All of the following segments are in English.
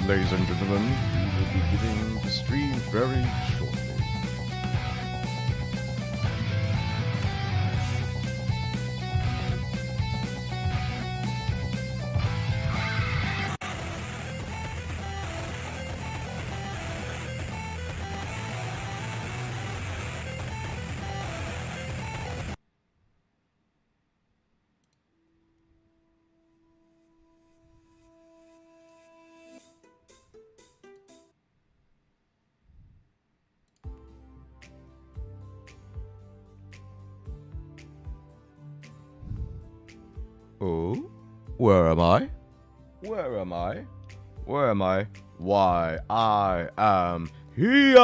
ladies and gentlemen. We will be beginning the stream very shortly. Oh, where am I? Where am I? Where am I? Why, I am here!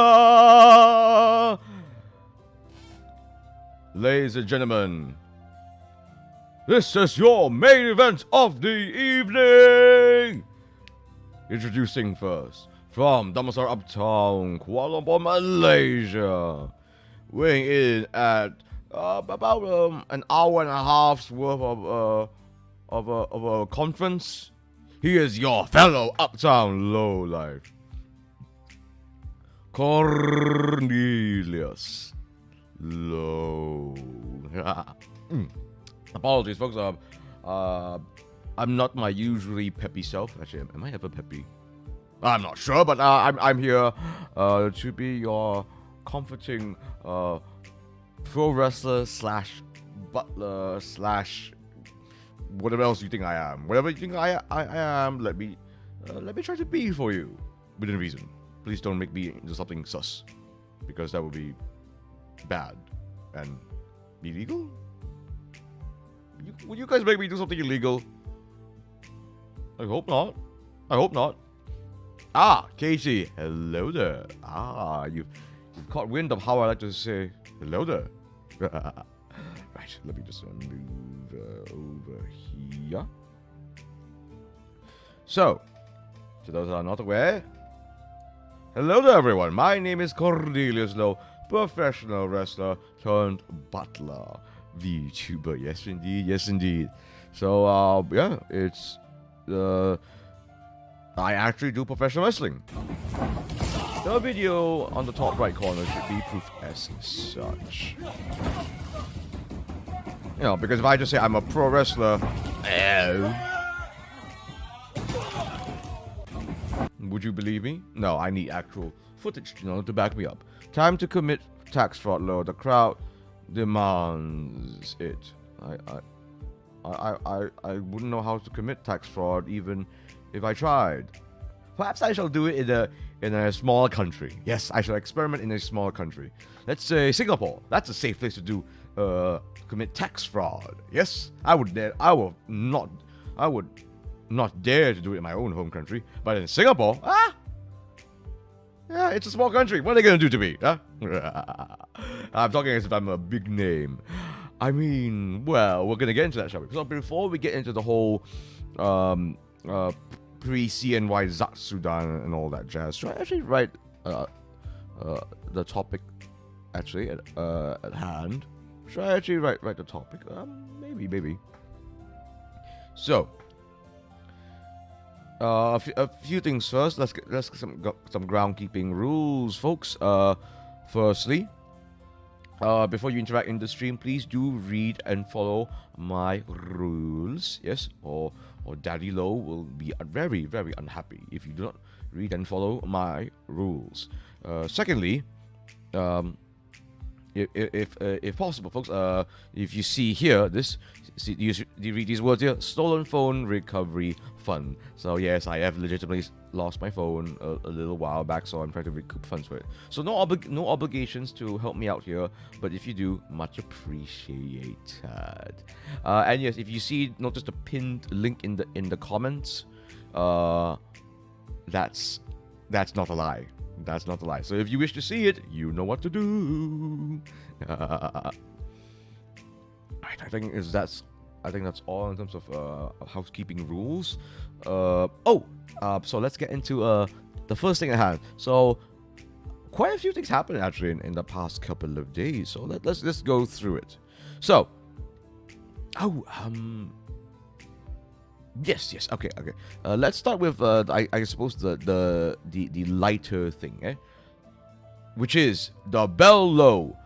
Ladies and gentlemen, this is your main event of the evening! Introducing first, from Damasar Uptown, Kuala Lumpur, Malaysia, weighing in at about an hour and a half's worth of a conference. He is your fellow Uptown lowlife, Cornelius. Low. Apologies, folks. I'm not my usually peppy self. Actually, am I ever peppy? I'm not sure, but I'm here to be your comforting pro wrestler slash butler slash whatever else you think I am. Whatever you think I am, let me try to be for you within reason. Please don't make me into something sus, because that would be bad and illegal. Would you guys make me do something illegal? I hope not. I hope not. Ah, Casey, hello there. Ah, you've caught wind of how I like to say hello there. Right, let me just move over here. So, to those that are not aware, hello there everyone. My name is Cornelius Low, professional wrestler turned butler, VTuber. Yes indeed, yes indeed. So, yeah, it's I actually do professional wrestling. The video on the top right corner should be proof as such. You know, because if I just say I'm a pro wrestler, would you believe me? No, I need actual footage, to back me up. Time to commit tax fraud, Lord. The crowd demands it. I wouldn't know how to commit tax fraud even if I tried. Perhaps I shall do it in a small country. Yes, I shall experiment in a small country. Let's say Singapore. That's a safe place to do commit tax fraud. Yes, I would not dare to do it in my own home country. But in Singapore, yeah, it's a small country. What are they gonna do to me? Huh? I'm talking as if I'm a big name. I mean, well, we're gonna get into that, shall we? So before we get into the whole pre-CNY Zatsudan and all that jazz, should I actually write the topic actually at hand? Should I actually write the topic? Maybe. So, a few things first. Let's get some groundkeeping rules, folks. Firstly, before you interact in the stream, please do read and follow my rules. Yes, or Daddy Low will be very, very unhappy if you do not read and follow my rules. Secondly, if possible, folks, if you see here, you read these words here: stolen phone recovery fund. So yes, I have legitimately lost my phone a little while back, so I'm trying to recoup funds for it. So no obligations to help me out here, but if you do, much appreciated. And yes, if you notice the pinned link in the comments, that's not a lie. That's not a lie. So if you wish to see it, you know what to do. Right, I think that's all in terms of housekeeping rules. So let's get into the first thing at hand. So quite a few things happened actually in the past couple of days. So let's go through it. So Yes, yes. Okay, okay. Let's start with I suppose the lighter thing, which is the bell low,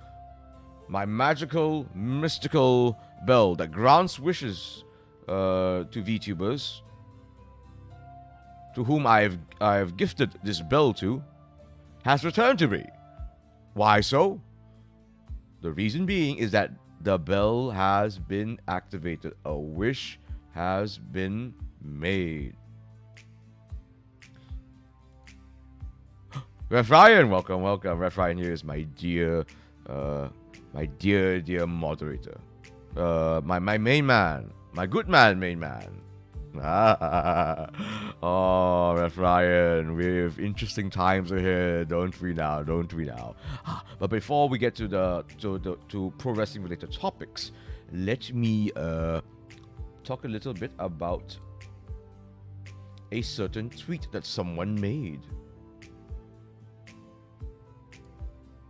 my magical mystical bell that grants wishes to VTubers, to whom I've gifted this bell to, has returned to me. Why so? The reason being is that the bell has been activated. A wish has been made. Ref Ryan, welcome, welcome. Ref Ryan here is my dear moderator. My main man. My good man, main man. Oh, Ref Ryan, we have interesting times ahead, don't we now? Don't we now? But before we get to to pro wrestling related topics, let me talk a little bit about a certain tweet that someone made.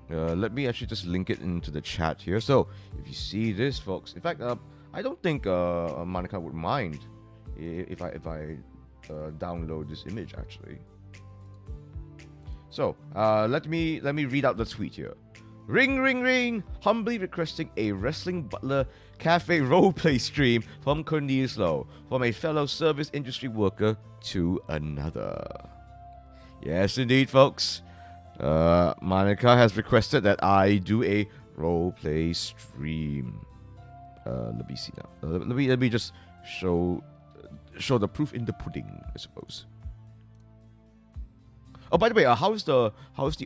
Let me actually just link it into the chat here. So if you see this, folks, in fact, I don't think Monica would mind if I download this image actually. So let me read out the tweet here. Ring, ring, ring! Humbly requesting a Wrestling Butler Cafe roleplay stream from Cornelius, from a fellow service industry worker to another. Yes, indeed, folks. Monica has requested that I do a roleplay stream. Let me see now. Let me just show the proof in the pudding, I suppose. Oh, by the way, how is the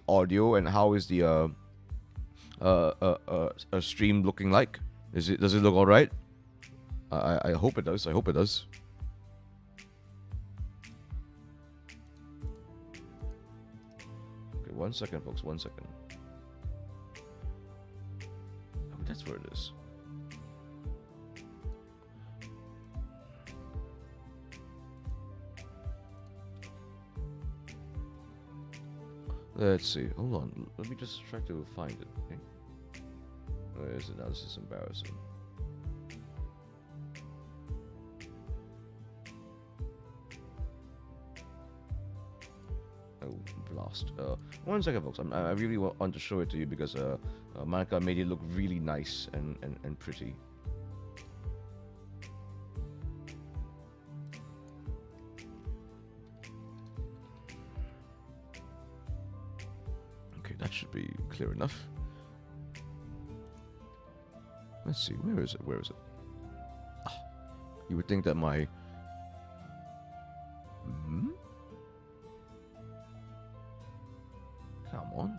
audio and how is the stream looking like? Does it look all right? I hope it does. I hope it does. Okay, 1 second, folks. 1 second. Oh, that's where it is. Let's see. Hold on. Let me just try to find it. Okay. Where is it now? This is embarrassing. Oh, blast. 1 second, folks. I really want to show it to you because Monica made it look really nice and pretty. That should be clear enough. Let's see, where is it? Where is it? You would think that my... Come on.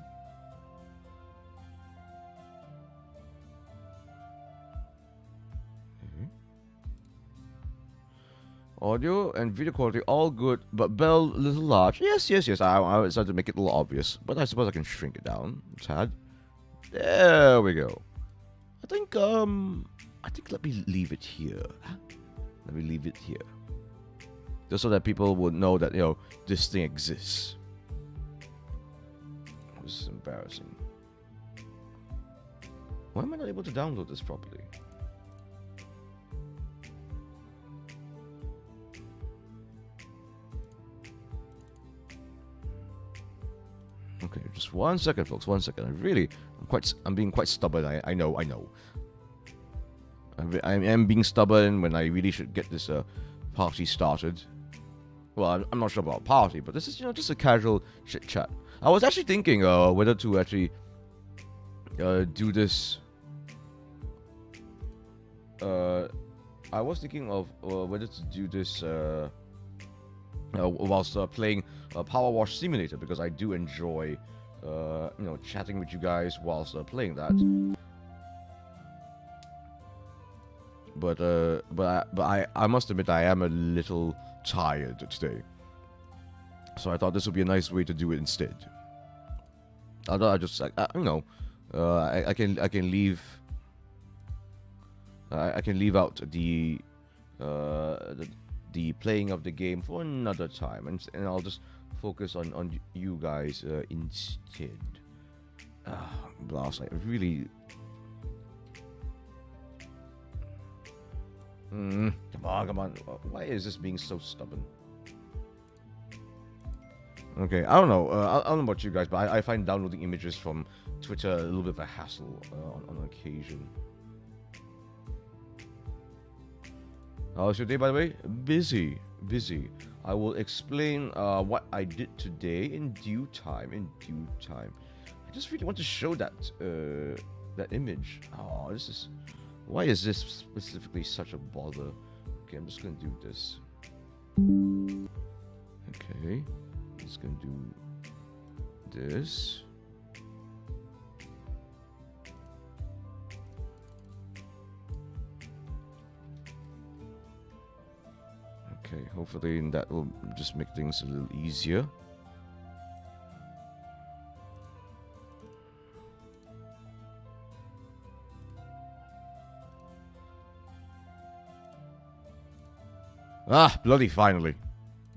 Audio and video quality all good, but bell a little large. Yes. I decided to make it a little obvious, but I suppose I can shrink it down a tad. There we go. I think let me leave it here. Let me leave it here, just so that people would know that this thing exists. This is embarrassing. Why am I not able to download this properly? Okay, just 1 second, folks. 1 second. I'm being quite stubborn. I know. I am being stubborn when I really should get this party started. Well, I'm not sure about party, but this is just a casual chit chat. I was actually thinking whether to actually do this. I was thinking of whether to do this whilst playing Power Wash Simulator, because I do enjoy chatting with you guys whilst playing that. But I must admit I am a little tired today, so I thought this would be a nice way to do it instead. I thought I can leave out the playing of the game for another time, and I'll just focus on you guys instead. Blast! I really. Come on, come on. Why is this being so stubborn? Okay, I don't know. I don't know about you guys, but I find downloading images from Twitter a little bit of a hassle on occasion. How's your day, by the way? Busy, busy. I will explain what I did today in due time. I just really want to show that that image. Oh, this is. Why is this specifically such a bother? Okay, I'm just gonna do this. Okay, I'm just gonna do this. Okay, hopefully that will just make things a little easier. Ah, bloody finally.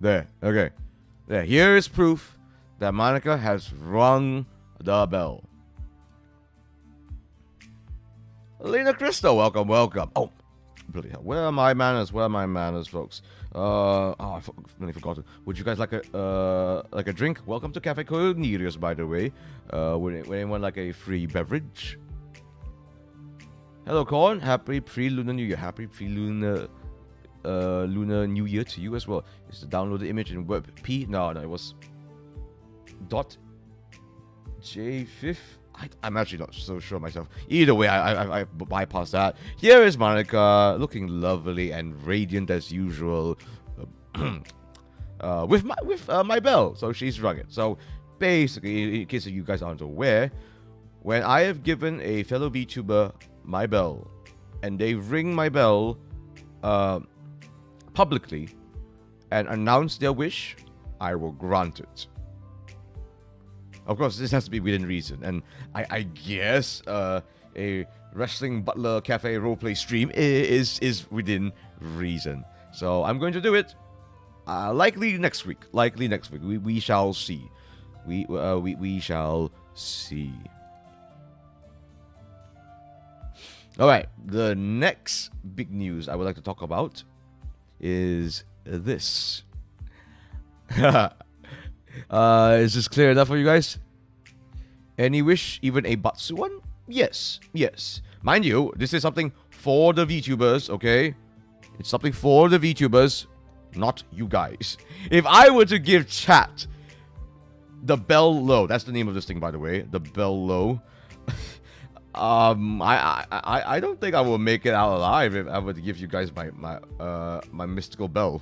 There, okay. There, here is proof that Monica has rung the bell. Lena Cristo, welcome, welcome. Oh, bloody hell. Where are my manners? Where are my manners, folks? I really forgot it. Would you guys like a drink? Welcome to Cafe Cornelius, by the way. Would anyone like a free beverage? Hello, Corn. Happy Pre-Lunar New Year. Happy Pre-Lunar Lunar New Year to you as well. Is to download the image in WebP? No, it was .j5. I'm actually not so sure myself. Either way, I bypassed that. Here is Monica, looking lovely and radiant as usual, with my bell. So she's rung it. So basically, in case you guys aren't aware, when I have given a fellow VTuber my bell, and they ring my bell, publicly and announce their wish, I will grant it. Of course, this has to be within reason, and I guess a wrestling Butler Cafe roleplay stream is within reason. So I'm going to do it. Likely next week. We shall see. We shall see. All right. The next big news I would like to talk about is this. Is this clear enough for you guys? Any wish, even a Batsu one? Yes. Mind you, this is something for the VTubers, okay? It's something for the VTubers, not you guys. If I were to give chat the bell low, that's the name of this thing, by the way, the bell low. I don't think I will make it out alive if I were to give you guys my mystical bell.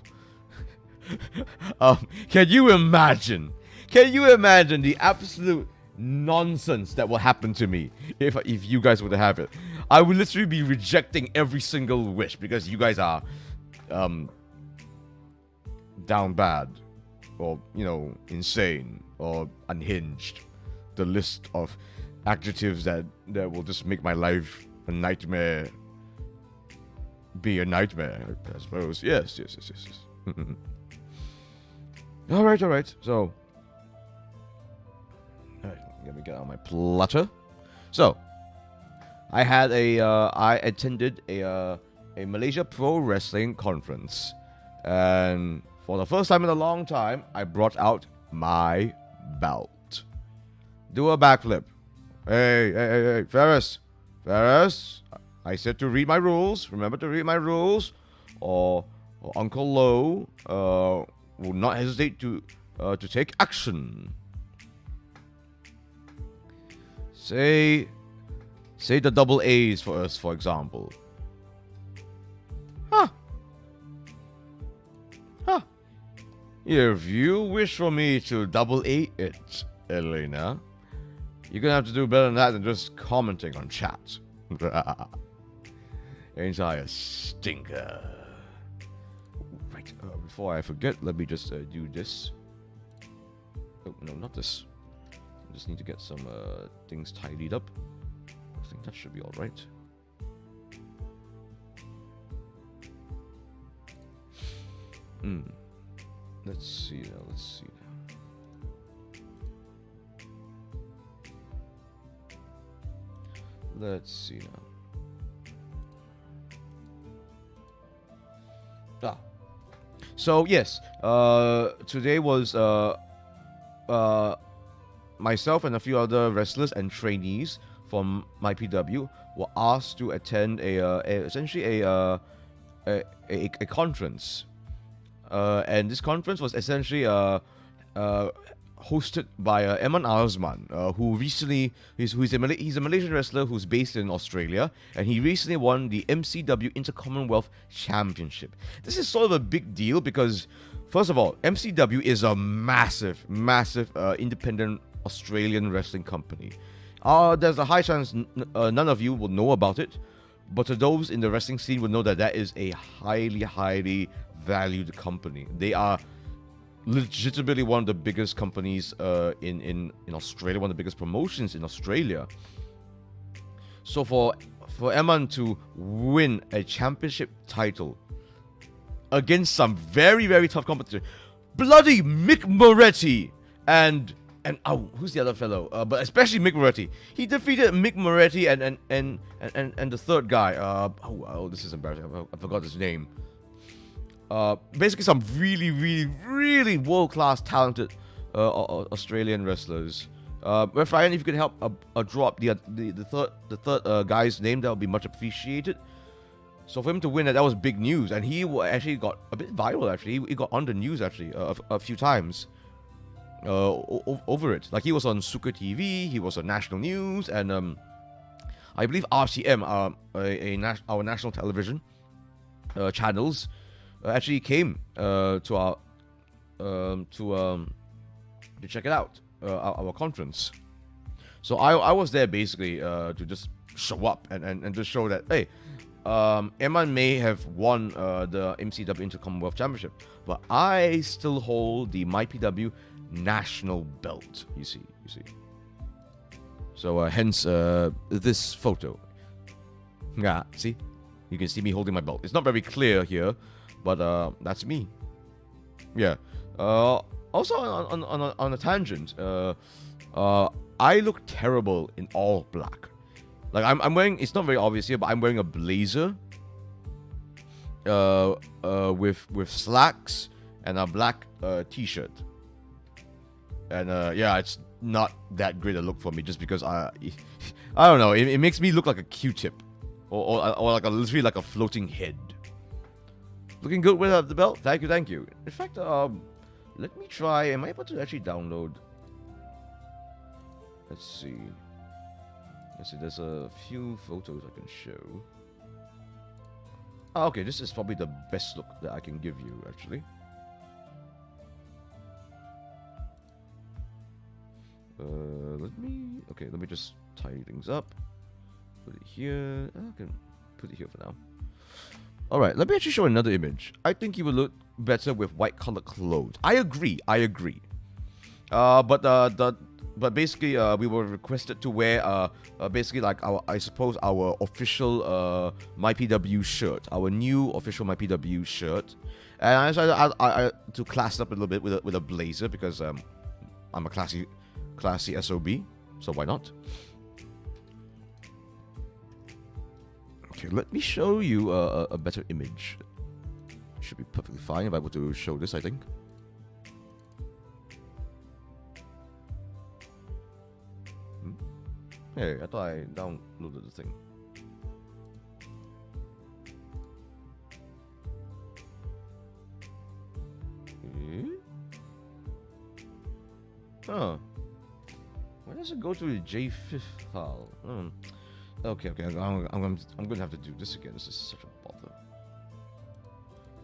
Can you imagine the absolute nonsense that will happen to me if you guys were to have it? I would literally be rejecting every single wish because you guys are down bad, or insane, or unhinged. The list of adjectives that will just make my life a nightmare be a nightmare, I suppose. Yes. All right. So, let me get out my platter. So, I attended a Malaysia Pro Wrestling conference, and for the first time in a long time, I brought out my belt. Do a backflip. Hey, Ferris. I said to read my rules. Remember to read my rules, or Uncle Lo will not hesitate to take action. Say the double A's for us, for example. Huh. If you wish for me to double A it, Elena, you're gonna have to do better than that than just commenting on chat. Ain't I a stinker? Right, before I forget, let me just do this. Oh, no, not this. I just need to get some things tidied up. I think that should be alright. Let's see now. Ah. So yes, today was myself and a few other wrestlers and trainees from MyPW were asked to attend essentially a conference, and this conference was essentially hosted by Eman Arzman, who recently he's a Malaysian wrestler who's based in Australia, and he recently won the MCW Inter-Commonwealth Championship. This is sort of a big deal because, first of all, MCW is a massive independent Australian wrestling company. There's a high chance none of you will know about it, but to those in the wrestling scene will know that is a highly valued company. They are legitimately one of the biggest companies in Australia, one of the biggest promotions in Australia. So for Eman to win a championship title against some very tough competition, bloody Mick Moretti and who's the other fellow? But especially Mick Moretti. He defeated Mick Moretti and the third guy. This is embarrassing. I forgot his name. Basically some really world-class talented Australian wrestlers. Ryan, if you could help drop the third guy's name, that would be much appreciated. So for him to win that was big news, and he actually got a bit viral. Actually, he got on the news actually a few times over it. Like he was on Suka TV, he was on national news, and I believe RCM, our national television channels. Actually came to our to check it out, our conference. So I was there basically to just show up and just show that, hey, Eman may have won the MCW Inter-Commonwealth Championship, but I still hold the MyPW national belt. You see. So hence this photo. Yeah, see, you can see me holding my belt. It's not very clear here, but that's me. Yeah. Also on a tangent, I look terrible in all black. Like I'm wearing. It's not very obvious here, but I'm wearing a blazer. With slacks and a black t-shirt. And yeah, it's not that great a look for me, just because I don't know. It makes me look like a Q-tip, or like literally like a floating head. Looking good with the belt. Thank you. In fact, let me try. Am I able to actually download? Let's see. There's a few photos I can show. Okay, this is probably the best look that I can give you, actually. Let me just tidy things up. Put it here. I can put it here for now. Alright, let me actually show another image. I think you would look better with white colored clothes. I agree. But basically, we were requested to wear basically like our official MyPW shirt, our new official MyPW shirt, and I decided to class it up a little bit with a blazer, because I'm a classy SOB, so why not? Okay, let me show you a better image. Should be perfectly fine if I were to show this, I think. Hey, I thought I downloaded the thing. Huh. Why does it go to the JFIF file? Okay. I'm gonna have to do this again. This is such a bother.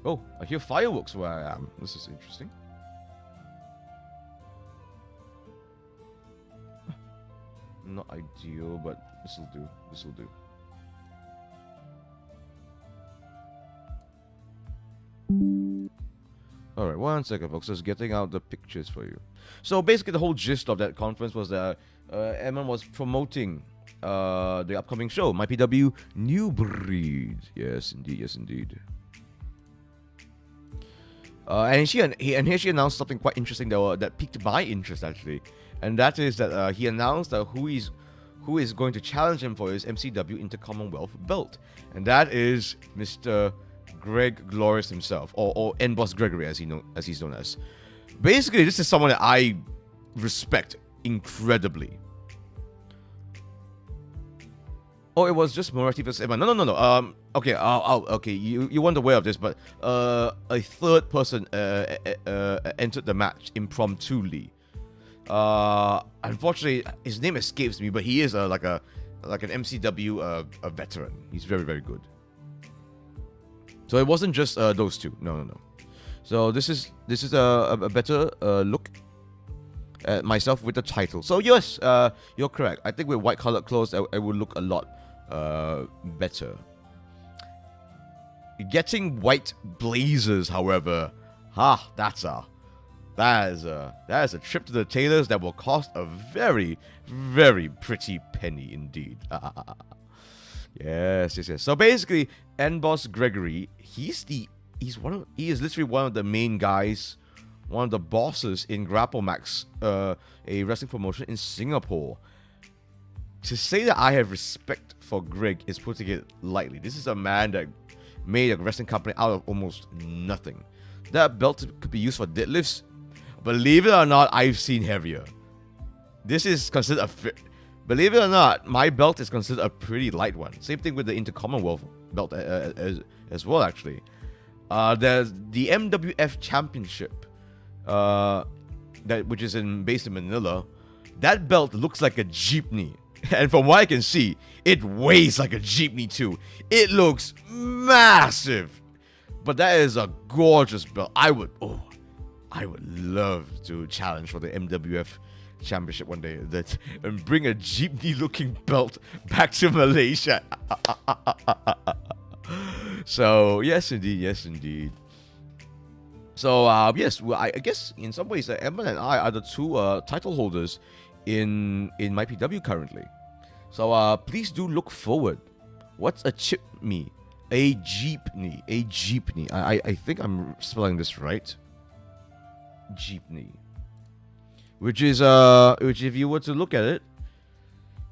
Oh, I hear fireworks where I am. This is interesting. Not ideal, but this will do. Alright, one second, folks. Just getting out the pictures for you. So basically the whole gist of that conference was that Eman was promoting the upcoming show, MyPW New Breed. Yes, indeed. And here she announced something quite interesting that piqued my interest, actually. And that is that he announced who is going to challenge him for his MCW Inter-Commonwealth belt. And that is Mr. Greg Glorious himself, or N Boss Gregory as he's known as. Basically, this is someone that I respect incredibly. Oh, it was just Moretti versus Emma. No. Okay, okay. You weren't aware of this, but a third person entered the match impromptuly. Unfortunately, his name escapes me, but he is like an MCW a veteran. He's very, very good. So it wasn't just those two. No. So this is a better look at myself with the title. So yes, you're correct. I think with white colored clothes, I would look a lot better. Getting white blazers, however, that is a trip to the tailors that will cost a very, very pretty penny indeed. Yes. So basically, N Boss Gregory, he is literally one of the main guys, one of the bosses in Grapple Max, a wrestling promotion in Singapore. To say that I have respect for Greg is putting it lightly. This is a man that made a wrestling company out of almost nothing. That belt could be used for deadlifts. Believe it or not, I've seen heavier. This is considered believe it or not, my belt is considered a pretty light one. Same thing with the Inter-Commonwealth belt as well, actually. There's the MWF Championship, which is based in Manila. That belt looks like a jeepney. And from what I can see, it weighs like a jeepney too. It looks massive. But that is a gorgeous belt. I would love to challenge for the MWF Championship one day and bring a jeepney-looking belt back to Malaysia. So yes, indeed. So yes, well, I guess in some ways, Emma and I are the two title holders in my PW currently. So please do look forward. What's a chipney? A jeepney. I think I'm spelling this right. Jeepney. Which if you were to look at it,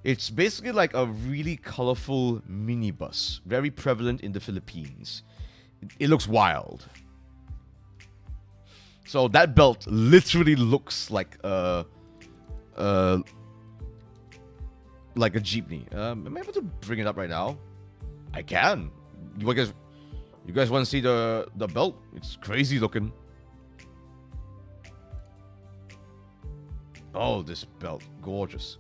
it's basically like a really colorful minibus, very prevalent in the Philippines. It looks wild. So that belt literally looks like a jeepney. Am I able to bring it up right now? I can. You guys want to see the belt? It's crazy looking. Oh, this belt, gorgeous.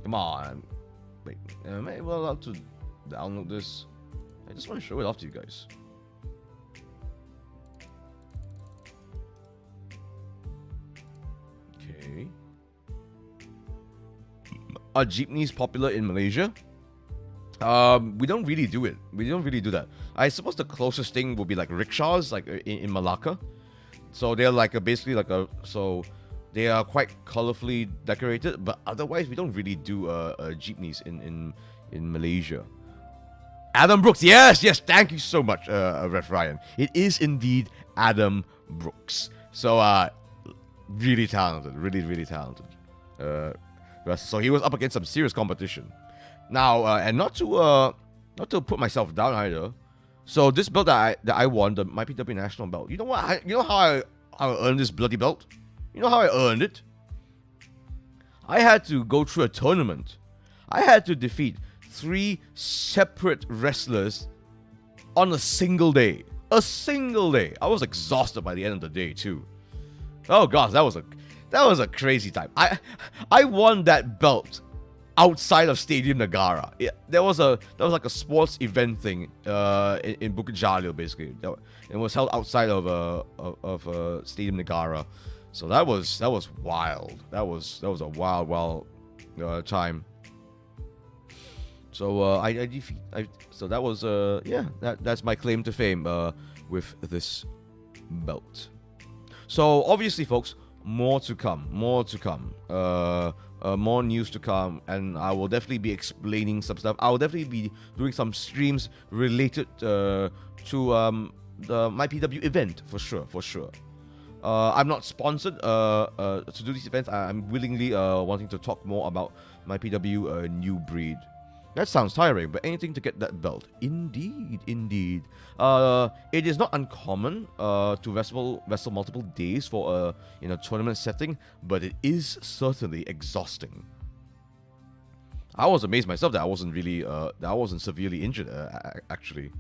Come on. Wait, am I allowed to download this? I just want to show it off to you guys. Okay. Are jeepneys popular in Malaysia? We don't really do it. We don't really do that. I suppose the closest thing would be like rickshaws, like in Malacca. So they're like so they are quite colorfully decorated, but otherwise we don't really do jeepneys in Malaysia. Adam Brooks, yes, thank you so much, Ref Ryan. It is indeed Adam Brooks. So really talented, really talented. So he was up against some serious competition. Now, and not to put myself down either. So this belt that I won, the MyPW National belt. You know what? You know how I earned this bloody belt? You know how I earned it? I had to go through a tournament. I had to defeat 3 separate wrestlers on a single day. A single day. I was exhausted by the end of the day too. Oh gosh, that was a crazy time. I won that belt outside of Stadium Negara. Yeah, there was like a sports event thing in Bukit Jalil, basically. It was held outside of Stadium Negara. So that was wild. That was a wild time. So so that was that's my claim to fame with this belt. So obviously, folks, more to come. More news to come, and I will definitely be explaining some stuff. I will definitely be doing some streams related to the MyPW event for sure. I'm not sponsored to do these events. I'm willingly wanting to talk more about MyPW New Breed. That sounds tiring, but anything to get that belt. Indeed, indeed. It is not uncommon to wrestle multiple days for a tournament setting, but it is certainly exhausting. I was amazed myself that I wasn't severely injured actually,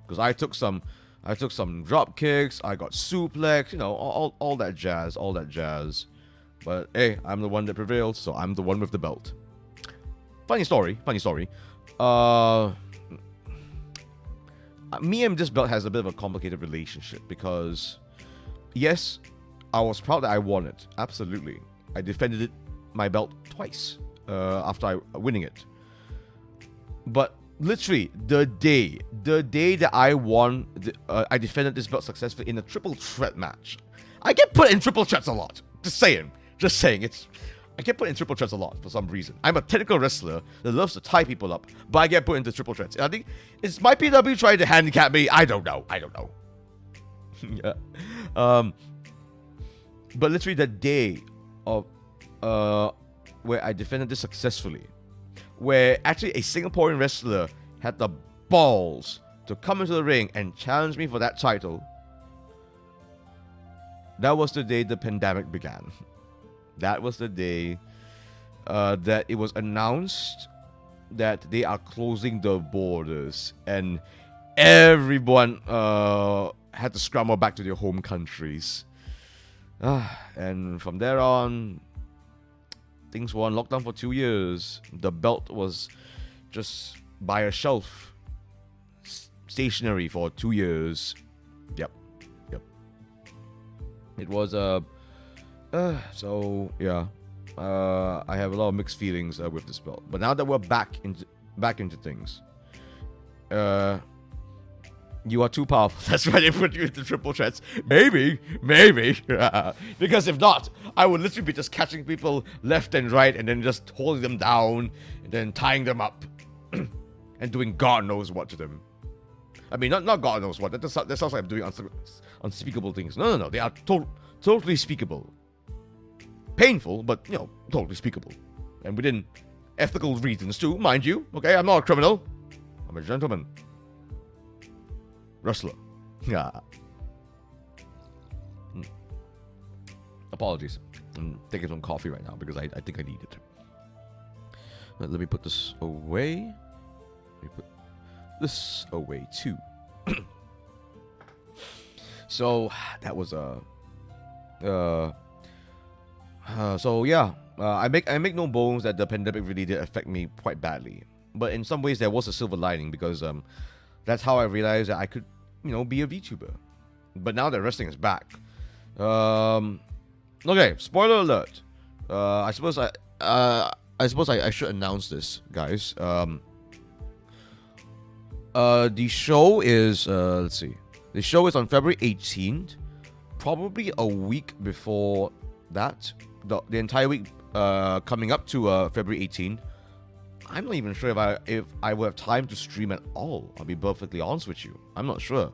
because I took some drop kicks, I got suplex, all that jazz. But hey, I'm the one that prevailed, so I'm the one with the belt. Funny story. Me and this belt has a bit of a complicated relationship because, yes, I was proud that I won it. Absolutely, I defended my belt twice after winning it. But literally, the day that I won, I defended this belt successfully in a triple threat match. I get put in triple threats a lot. Just saying. I get put in triple threats a lot for some reason. I'm a technical wrestler that loves to tie people up, but I get put into triple threats. And I think it's my PW trying to handicap me. I don't know. Yeah. But literally the day of where I defended this successfully, where actually a Singaporean wrestler had the balls to come into the ring and challenge me for that title, that was the day the pandemic began. That was the day that it was announced that they are closing the borders and everyone had to scramble back to their home countries. And from there on, things were on lockdown for 2 years. The belt was just by a shelf, stationary for 2 years. Yep. It was so yeah, I have a lot of mixed feelings with this belt. But now that we're back into things, you are too powerful. That's why they put you into triple threats. Maybe, because if not, I would literally be just catching people left and right and then just holding them down and then tying them up and doing God knows what to them. I mean, not God knows what. That sounds like I'm doing unspeakable things. No. They are totally speakable. Painful, but totally speakable, and within ethical reasons too, mind you. Okay, I'm not a criminal. I'm a gentleman. Wrestler. Yeah. Apologies. I'm taking some coffee right now because I think I need it. Let me put this away. Let me put this away too. So that was so yeah, I make no bones that the pandemic really did affect me quite badly. But in some ways there was a silver lining because that's how I realized that I could, be a VTuber. But now that wrestling is back, okay, spoiler alert. I suppose I should announce this, guys. The show is let's see. The show is on February 18th, probably a week before that. The entire week coming up to February 18th. I'm not even sure if I will have time to stream at all. I'll be perfectly honest with you. I'm not sure.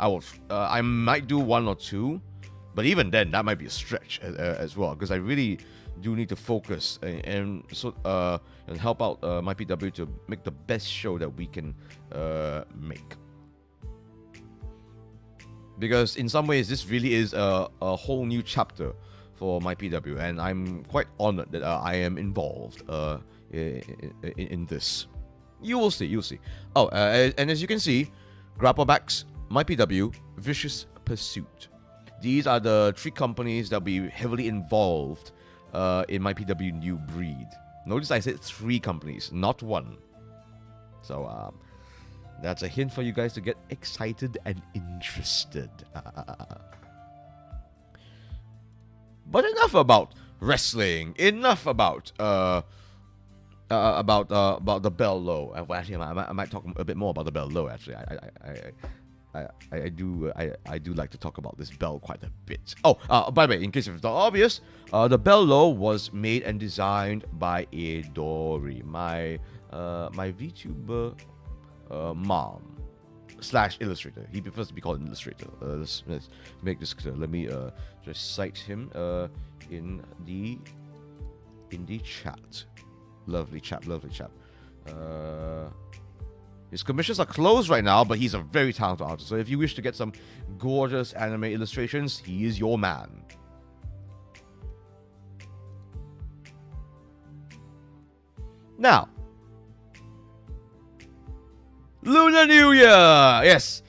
I might do 1 or 2, but even then, that might be a stretch as well, because I really do need to focus and help out my PW to make the best show that we can make. Because in some ways, this really is a whole new chapter for my PW, and I'm quite honored that I am involved in this. You will see. Oh, and as you can see, Grapplebacks, my PW, Vicious Pursuit. These are the 3 companies that will be heavily involved in my PW New Breed. Notice I said 3 companies, not 1. So that's a hint for you guys to get excited and interested. But enough about wrestling. Enough about the Bell Low. Well, actually, I might talk a bit more about the Bell Low. Actually, I do like to talk about this bell quite a bit. Oh, by the way, in case it's not obvious, the Bell Low was made and designed by Edori, my VTuber mom / illustrator. He prefers to be called an illustrator. Let's make this clear. Let me just cite him in the chat. Lovely chap. His commissions are closed right now, but he's a very talented artist. So if you wish to get some gorgeous anime illustrations, he is your man. Now, Lunar New Year, yes.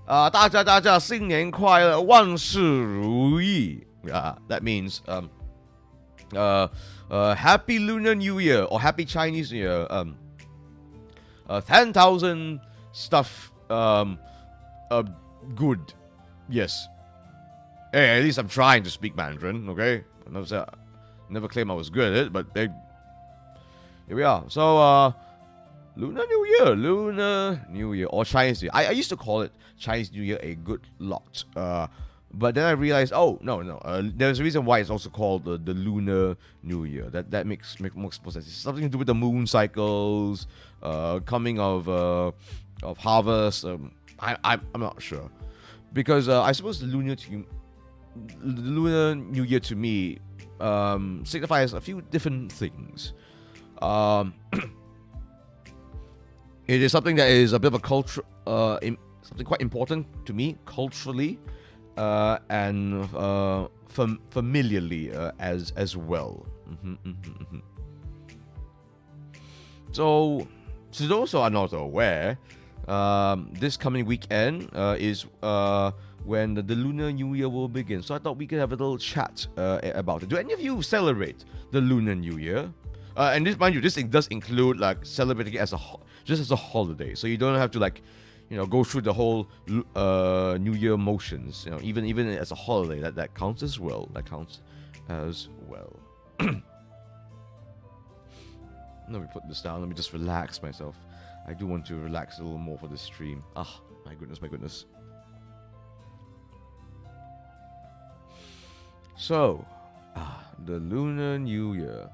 大家新年快乐，万事如意. That means Happy Lunar New Year or Happy Chinese New Year. 10,000 stuff good. Yes. Hey, at least I'm trying to speak Mandarin, okay? I never claim I was good at it, but here we are. So, Lunar New Year, or Chinese New Year. I used to call it Chinese New Year a good lot. But then I realized, no. There's a reason why it's also called the Lunar New Year. That makes more sense. It's something to do with the moon cycles, coming of harvest. I'm not sure, because I suppose the Lunar New Year to me signifies a few different things. It is something that is a bit of a culture, something quite important to me culturally, and familiarly as well. So, to those who are not aware, this coming weekend is when the Lunar New Year will begin. So I thought we could have a little chat about it. Do any of you celebrate the Lunar New Year? And this, mind you, this does include like celebrating it as just as a holiday. So you don't have to go through the whole New Year motions. Even as a holiday, that counts as well. Let me put this down. Let me just relax myself. I do want to relax a little more for this stream. My goodness. So, the Lunar New Year.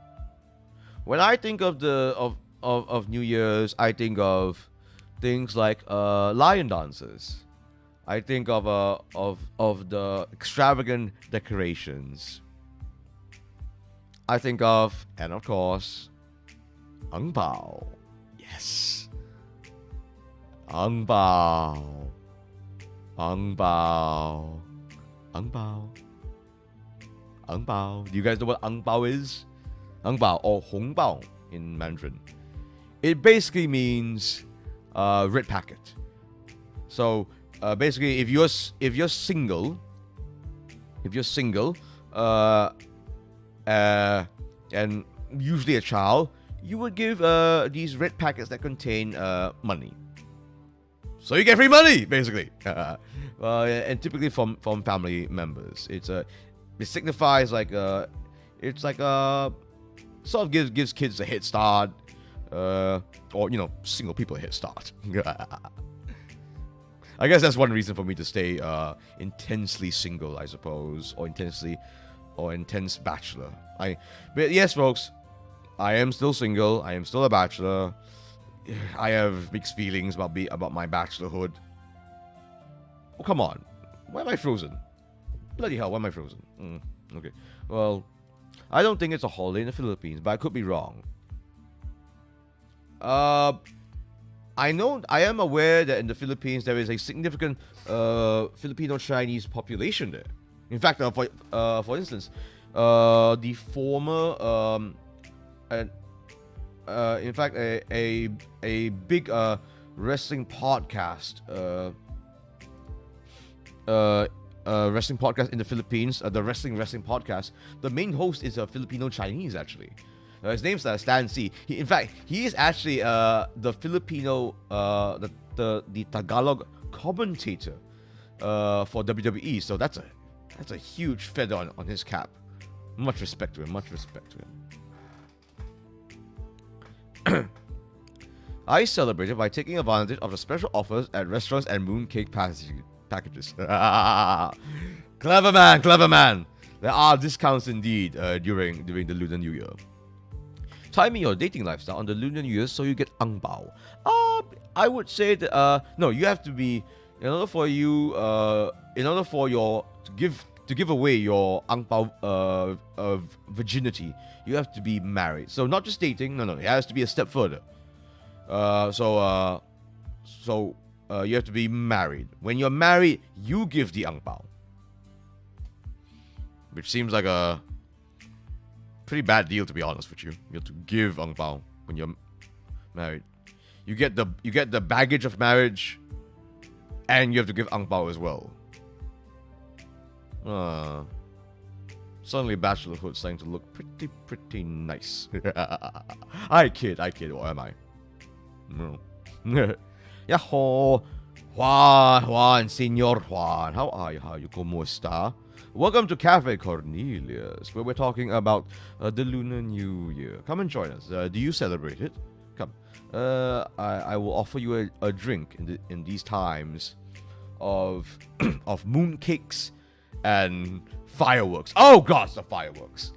When I think of New Year's, I think of things like lion dances. I think of the extravagant decorations. I think of, and of course, ang bao. Yes, ang bao. Do you guys know what ang bao is? Ang bao or hong bao in Mandarin. It basically means red packet. So basically, if you're single, and usually a child, you would give these red packets that contain money. So you get free money, basically, and typically from family members. It signifies sort of gives kids a head start, or single people a head start. I guess that's one reason for me to stay intensely single, I suppose, or intense bachelor. But yes, folks, I am still single. I am still a bachelor. I have mixed feelings about my bachelorhood. Oh, come on. Why am I frozen? Bloody hell, why am I frozen? Okay. Well, I don't think it's a holiday in the Philippines, but I could be wrong. I am aware that in the Philippines there is a significant Filipino Chinese population there. In fact, for instance, the former in fact a big wrestling podcast wrestling podcast in the Philippines, the wrestling podcast. The main host is a Filipino Chinese, actually. His name's Stan C. In fact, he is actually the Filipino, the Tagalog commentator for WWE. So that's a huge feather on his cap. Much respect to him. I celebrated by taking advantage of the special offers at restaurants and mooncake packages. Clever man. There are discounts indeed during the Lunar New Year. Time in your dating lifestyle on the Lunar New Year so you get ang bao. I would say that no, you have to be in order for your to give away your ang bao virginity. You have to be married. So not just dating. No, it has to be a step further. So you have to be married. When you're married, you give the ang pao, which seems like a pretty bad deal, to be honest with you. You have to give ang pao when you're married. You get the baggage of marriage, and you have to give ang pao as well. Suddenly bachelorhood starting to look pretty nice. I kid, or am I? No. Yahoo! Juan, Senor Juan. How are you? ¿Cómo está? Welcome to Cafe Cornelius, where we're talking about the Lunar New Year. Come and join us. Do you celebrate it? Come. I will offer you a drink in these times of of mooncakes and fireworks. Oh gosh, the fireworks.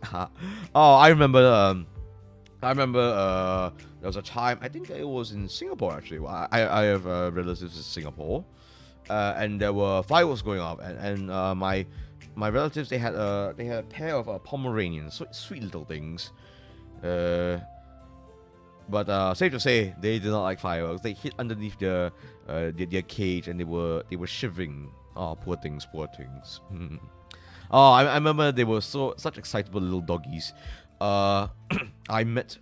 I remember there was a time, I think it was in Singapore actually. I have relatives in Singapore, and there were fireworks going off, and my relatives, they had a pair of Pomeranians, sweet little things. But safe to say, they did not like fireworks. They hid underneath their cage, and they were shivering. Oh, poor things. Oh, I remember they were such excitable little doggies. I met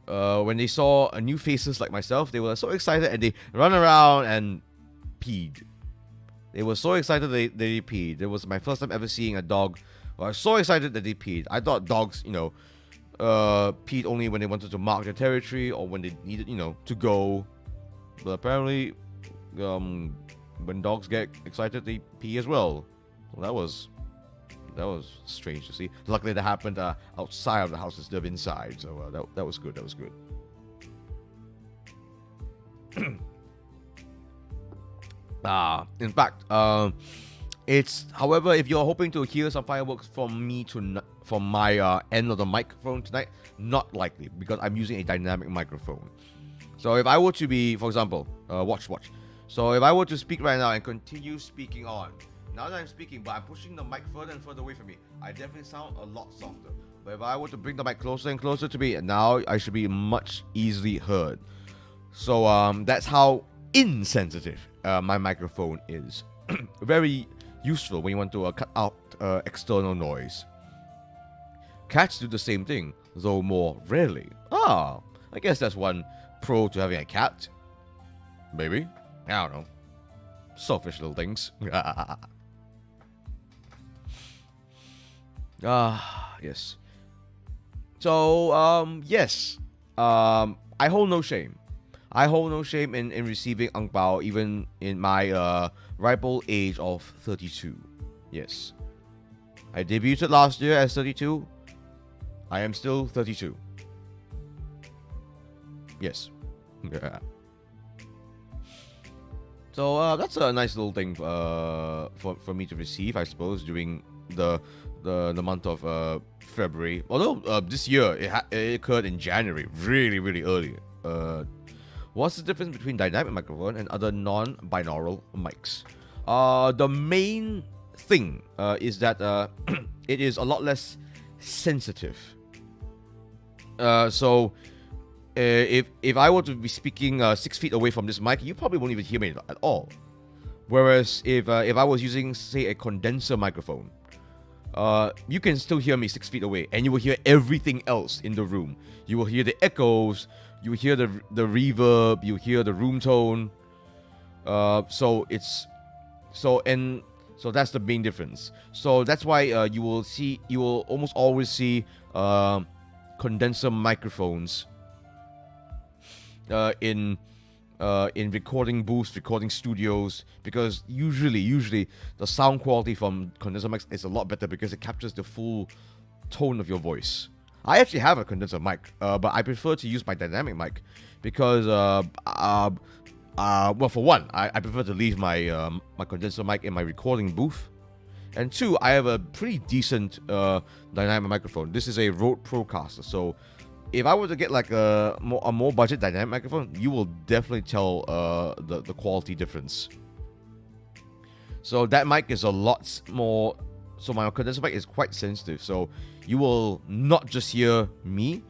when they saw new faces like myself, they were so excited, and they run around and peed. They were so excited they peed. It was my first time ever seeing a dog. I was so excited that they peed. I thought dogs, peed only when they wanted to mark their territory or when they needed, to go. But apparently, when dogs get excited, they pee as well. Well, that was strange to see. Luckily, that happened outside of the house instead of inside. So that was good. That was good. In fact, it's, however, if you're hoping to hear some fireworks from me from my end of the microphone tonight, not likely, because I'm using a dynamic microphone. So if I were to be, for example, watch. So if I were to speak right now and continue speaking on, now that I'm speaking, but I'm pushing the mic further and further away from me, I definitely sound a lot softer. But if I were to bring the mic closer and closer to me, now I should be much easily heard. So that's how insensitive my microphone is. Very useful when you want to cut out external noise. Cats do the same thing, though more rarely. I guess that's one pro to having a cat. Maybe. I don't know. Selfish little things. Yes. So, yes. I hold no shame. I hold no shame in receiving ang pao, even in my ripe old age of 32. Yes. I debuted last year as 32. I am still 32. Yes. So that's a nice little thing for me to receive, I suppose, during the month of February. Although this year it occurred in January, really early. What's the difference between dynamic microphone and other non-binaural mics? The main thing is that it is a lot less sensitive. So if I were to be speaking 6 feet away from this mic, you probably won't even hear me at all. Whereas if I was using, say, a condenser microphone, you can still hear me 6 feet away, and you will hear everything else in the room. You will hear the echoes, you will hear the reverb, you hear the room tone. So that's the main difference. So that's why you will almost always see condenser microphones in recording booths, recording studios, because usually the sound quality from condenser mics is a lot better because it captures the full tone of your voice. I actually have a condenser mic, but I prefer to use my dynamic mic because, well, for one, I prefer to leave my my condenser mic in my recording booth, and two, I have a pretty decent dynamic microphone. This is a Rode Procaster, so if I were to get like a more budget dynamic microphone, you will definitely tell the quality difference. So that mic is a lot more. So my condenser mic is quite sensitive. So you will not just hear me,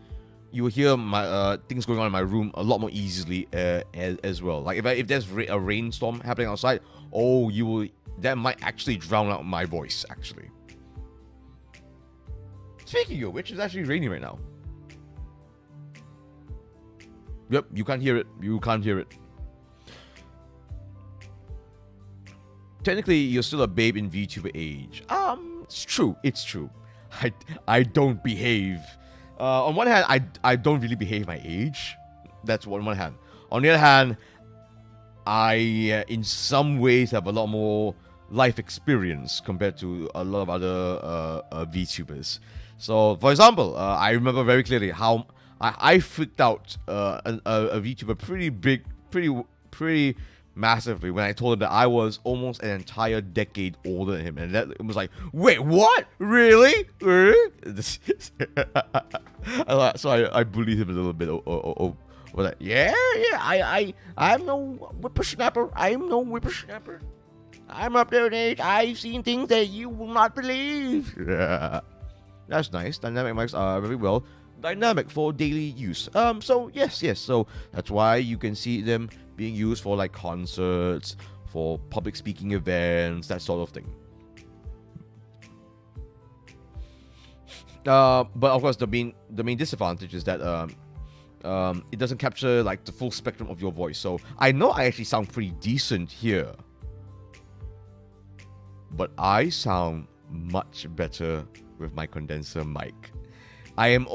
you will hear my things going on in my room a lot more easily as well. Like if there's a rainstorm happening outside, that might actually drown out my voice actually. Speaking of which, it's actually raining right now. Yep, you can't hear it. You can't hear it. Technically, you're still a babe in VTuber age. It's true. It's true. I don't behave. On one hand, I don't really behave my age. That's on one hand. On the other hand, I in some ways have a lot more life experience compared to a lot of other VTubers. So, for example, I remember very clearly how I freaked out a VTuber pretty massively when I told him that I was almost an entire decade older than him, and that it was like, wait, what? Really? So I bullied him a little bit over that. Yeah, I'm no whippersnapper. I'm up there in age. I've seen things that you will not believe. Yeah. That's nice. Dynamic mics are very well dynamic for daily use. So yes. So that's why you can see them being used for like concerts, for public speaking events, that sort of thing. But of course, the main disadvantage is that it doesn't capture like the full spectrum of your voice. So I know I actually sound pretty decent here, but I sound much better with my condenser mic. I am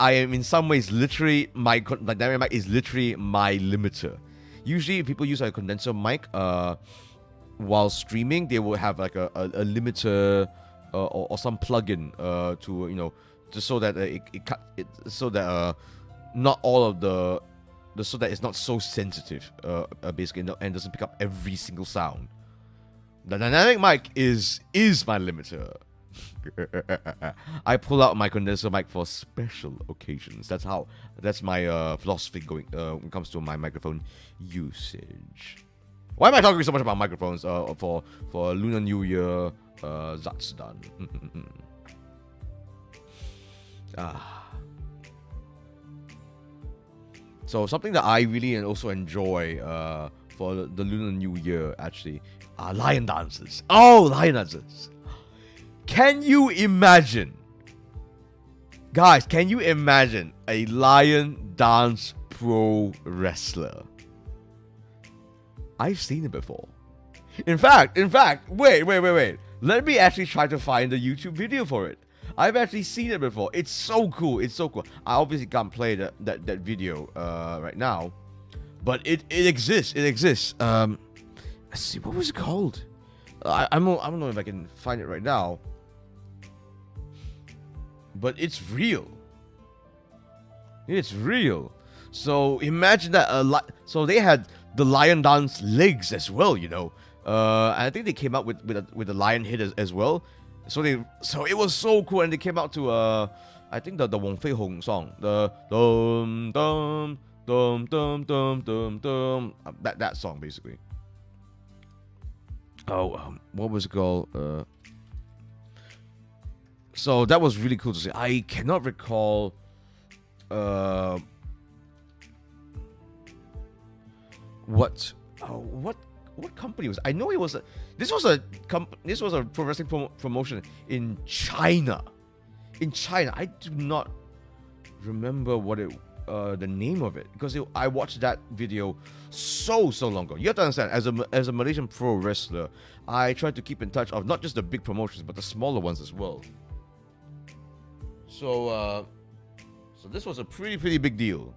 in some ways literally my dynamic mic is literally my limiter. Usually, if people use a condenser mic while streaming, they will have like a limiter or some plugin to just so that not all of so that it's not so sensitive basically, and doesn't pick up every single sound. The dynamic mic is my limiter. I pull out my condenser mic for special occasions. That's my philosophy going when it comes to my microphone usage. Why am I talking so much about microphones for Lunar New Year Zatsudan? So something that I really also enjoy for the Lunar New Year actually are lion dances. Oh, lion dances. Can you imagine? Guys, can you imagine a lion dance pro wrestler? I've seen it before. In fact, wait. Let me actually try to find a YouTube video for it. I've actually seen it before. It's so cool. I obviously can't play that video right now, but it exists. Let's see, what was it called? I don't know if I can find it right now. But it's real. It's real. So imagine that. So they had the lion dance legs as well, and I think they came out with the lion head as well. So it was so cool, and they came out to I think the Wong Fei Hong song, the dum dum dum dum dum dum dum, that song basically. What was it called? So that was really cool to see. I cannot recall what company was it? I know it was this was a pro wrestling promotion in China. I do not remember what the name of it, because I watched that video so long ago. You have to understand, as a Malaysian pro wrestler, I try to keep in touch of not just the big promotions but the smaller ones as well. So this was a pretty big deal.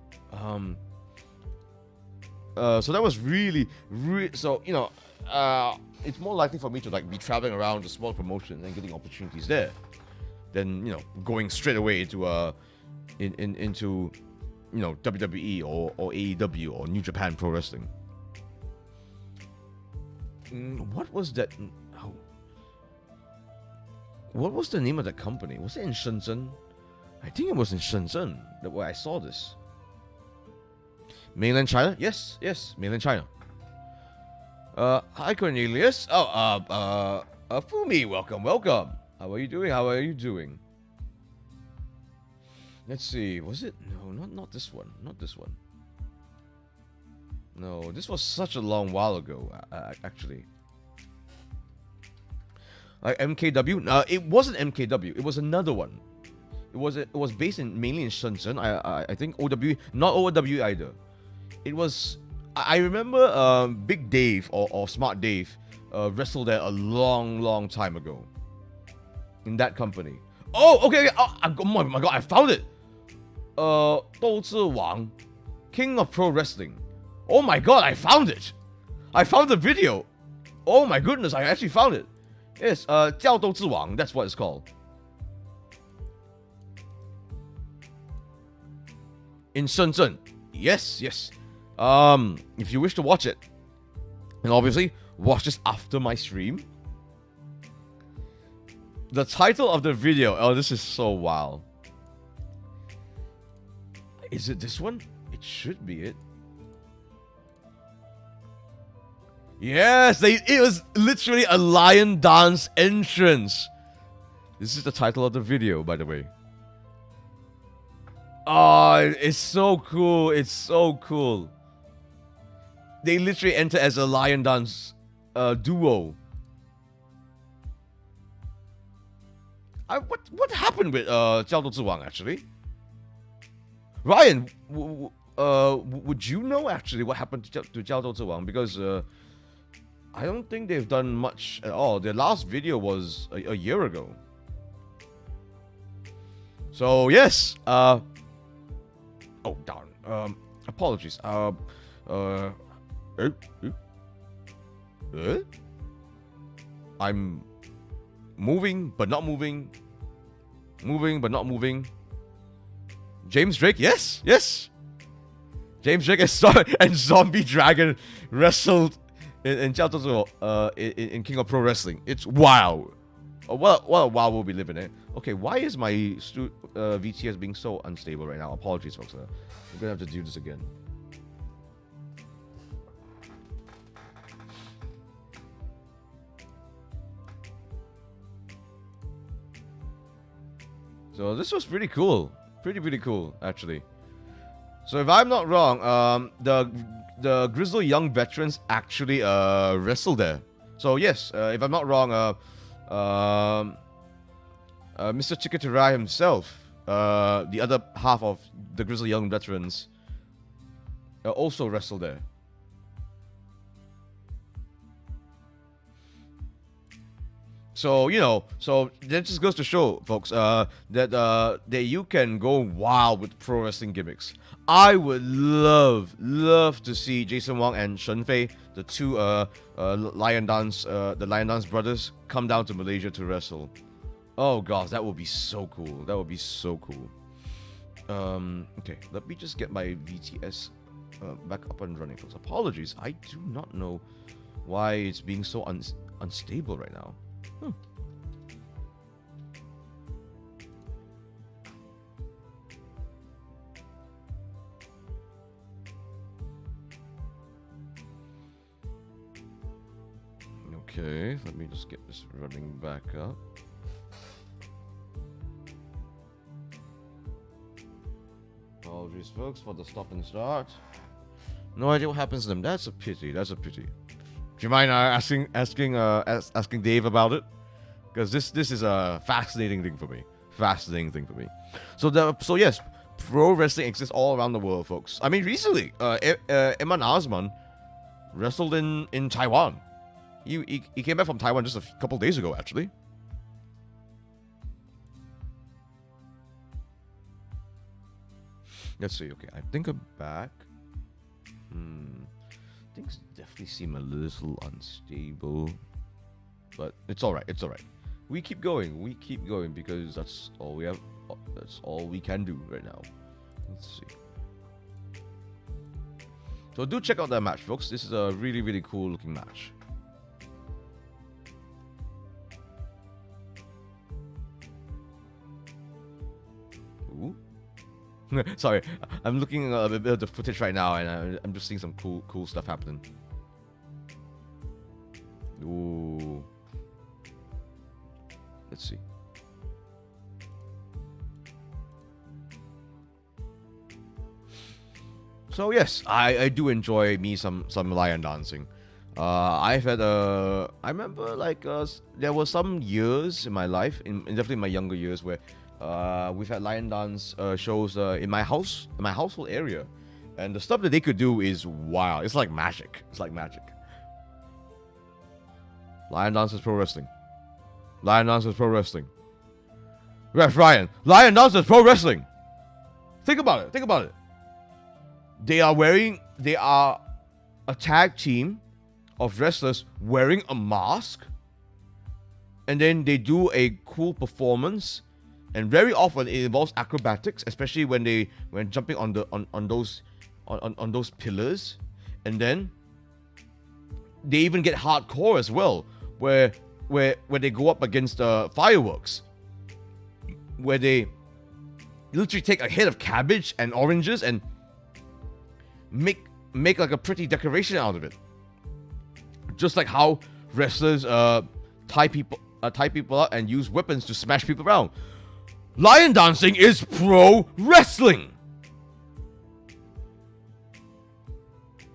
So that was really so it's more likely for me to like be traveling around the small promotions and getting opportunities there than going straight away into into WWE or AEW or New Japan Pro Wrestling. What was that? What was the name of that company? Was it in Shenzhen? I think it was in Shenzhen where I saw this. Mainland China? Yes, mainland China. Hi Cornelius. Fumi, welcome. How are you doing? Let's see. Was it? No, not this one. Not this one. No, this was such a long while ago. Actually. MKW? No, it wasn't MKW. It was another one. It was based mainly in Shenzhen. I think OW, not OW either. It was. I remember Big Dave or Smart Dave wrestled there a long time ago. In that company. Oh, okay. Oh my god, I found it. 斗志王, King of Pro Wrestling. Oh my god, I found it. I found the video. Oh my goodness, I actually found it. Yes, 叫斗志王, that's what it's called. In Shenzhen. Yes. If you wish to watch it, and obviously watch this after my stream. The title of the video, oh, this is so wild. Is it this one? It should be it. Yes, it was literally a lion dance entrance. This is the title of the video, by the way. Oh, it's so cool. It's so cool. They literally enter as a lion dance duo. What happened with 叫斗志王 actually? Ryan, would you know actually what happened to 叫斗志王? Because I don't think they've done much at all. Their last video was a year ago. So yes, oh darn. Apologies. I'm moving but not moving. Moving but not moving. James Drake, yes. James Drake and Zombie Dragon wrestled in King of Pro Wrestling. It's wow. What a wow we'll be living in. Okay, why is my VTS being so unstable right now? Apologies, folks. I'm gonna have to do this again. So this was pretty cool. Pretty cool, actually. So if I'm not wrong, the Grizzled Young Veterans actually wrestled there. So yes, if I'm not wrong, Mr. Chikatira himself, the other half of the Grizzled Young Veterans, also wrestled there. So, so that just goes to show, folks, that you can go wild with pro wrestling gimmicks. I would love to see Jason Wong and Shen Fei, the two Lion Dance brothers, come down to Malaysia to wrestle. Oh gosh, that would be so cool. That would be so cool. Okay, let me just get my VTS back up and running, folks. Apologies, I do not know why it's being so unstable right now. Okay, let me just get this running back up. Apologies, folks, for the stop and start. No idea what happens to them. That's a pity. That's a pity. Do you mind asking Dave about it? Because this is a fascinating thing for me. So yes, pro wrestling exists all around the world, folks. I mean, recently, Eman Osman wrestled in Taiwan. He came back from Taiwan just a couple days ago, actually. Let's see. Okay, I think I'm back. Things definitely seem a little unstable, but it's all right. It's all right. We keep going. We keep going because that's all we have. That's all we can do right now. Let's see. So do check out that match, folks. This is a really cool looking match. Ooh. Sorry, I'm looking at a bit of the footage right now, and I'm just seeing some cool stuff happening. Ooh. Let's see. So yes, I do enjoy me some lion dancing. I've had I remember like there were some years in my life, in definitely my younger years, where we've had lion dance shows in my household area, and the stuff that they could do is wild. It's like magic. It's like magic. Lion dance is pro wrestling. Lion dance is pro wrestling. Ref Ryan, lion dance is pro wrestling. Think about it. Think about it. They are a tag team of wrestlers wearing a mask, and then they do a cool performance, and very often it involves acrobatics, especially when jumping on those pillars, and then they even get hardcore as well, where they go up against fireworks, where they literally take a head of cabbage and oranges and make like a pretty decoration out of it. Just like how wrestlers tie people up and use weapons to smash people around. Lion dancing is pro wrestling.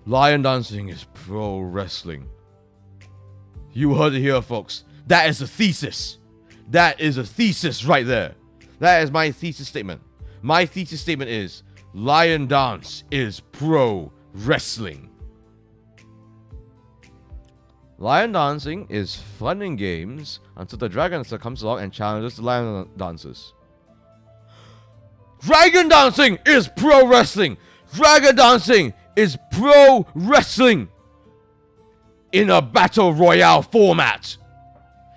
Lion dancing is pro wrestling. You heard it here, folks. That is a thesis. That is a thesis right there. That is my thesis statement. My thesis statement is lion dance is pro wrestling. Lion dancing is fun and games until the dragon dancer comes along and challenges the lion dancers. Dragon dancing is pro wrestling. Dragon dancing is pro wrestling in a battle royale format.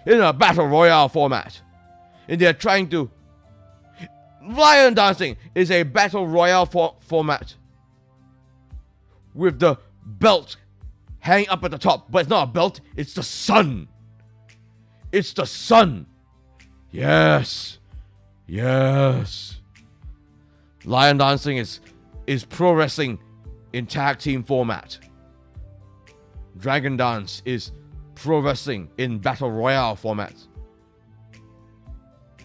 In a battle royale format. And they're trying to... Lion dancing is a battle royale format with the belt hanging up at the top, but it's not a belt, it's the sun. It's the sun. Yes. Yes. Lion dancing is pro wrestling in tag team format. Dragon dance is pro wrestling in battle royale format,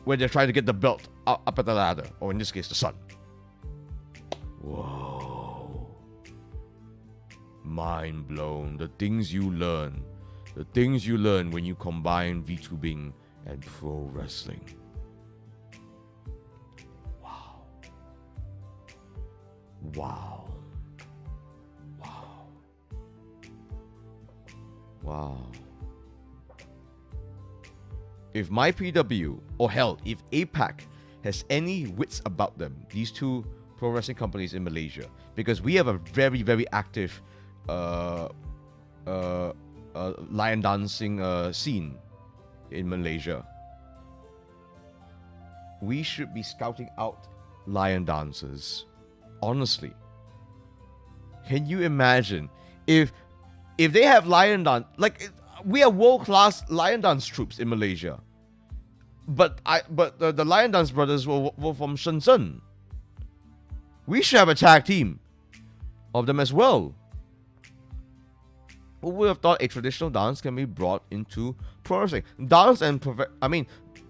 where they're trying to get the belt up at the ladder, or in this case, the sun. Whoa. Mind blown. The things you learn. The things you learn when you combine VTubing and pro wrestling. Wow. Wow. Wow. Wow. If my PW, or hell, if APAC has any wits about them, these two pro wrestling companies in Malaysia, because we have a very, very active lion dancing scene in Malaysia. We should be scouting out lion dancers. Honestly. Can you imagine if they have lion dance, like, we are world-class lion dance troops in Malaysia. But the lion dance brothers were from Shenzhen. We should have a tag team of them as well. Who would have thought a traditional dance can be brought into pro wrestling?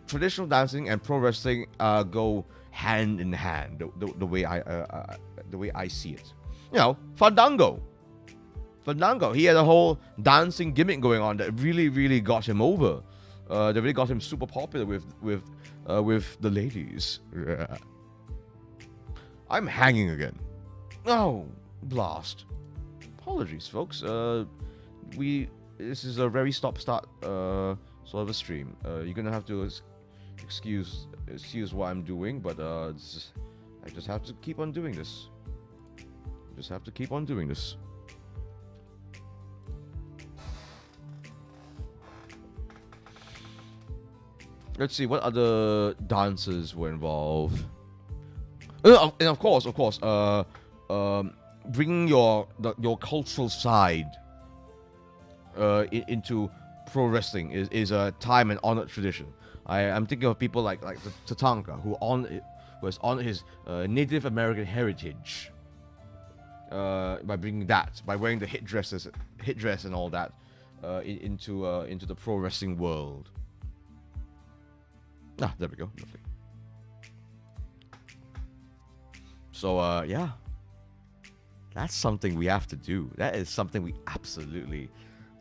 Traditional dancing and pro wrestling go hand in hand. The way I see it. You know, Fandango. He had a whole dancing gimmick going on that really, really got him over. That really got him super popular with the ladies. Yeah. I'm hanging again. Oh, blast. Apologies, folks. This is a very stop-start sort of a stream. You're gonna have to excuse what I'm doing, but I just have to keep on doing this. Let's see what other dancers were involved. And of course, bringing your cultural side into pro wrestling is a time and honored tradition. I'm thinking of people like Tatanka, who has honored his Native American heritage by bringing that, by wearing the hit dress and all that into the pro wrestling world. There we go. Lovely. So yeah, That's something we have to do. That is something we absolutely.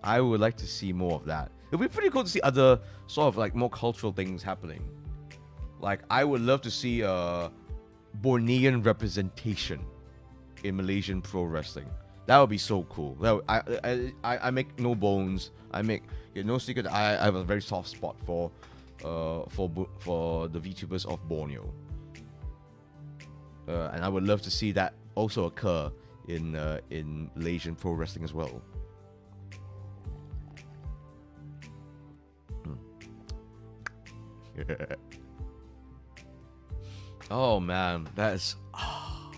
I would like to see more of that. It'd be pretty cool to see other sort of like more cultural things happening. Like I would love to see Bornean representation in Malaysian pro wrestling. That would be so cool. I make no bones. I make no secret. I have a very soft spot for the VTubers of Borneo, and I would love to see that also occur in Malaysian pro wrestling as well. Oh man, that is. Oh,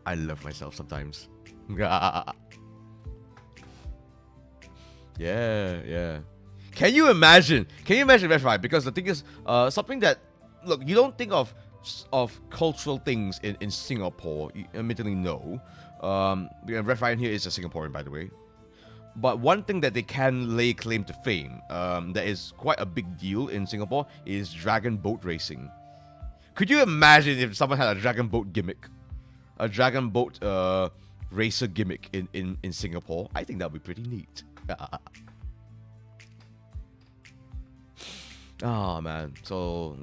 I love myself sometimes. Yeah. Can you imagine? That's right. Because the thing is, something that look, you don't think of cultural things in Singapore. You admittedly no. Ref Ryan here is a Singaporean, by the way. But one thing that they can lay claim to fame, that is quite a big deal in Singapore, is dragon boat racing. Could you imagine if someone had a dragon boat gimmick, a dragon boat racer gimmick in Singapore? I think that would be pretty neat. Oh man, so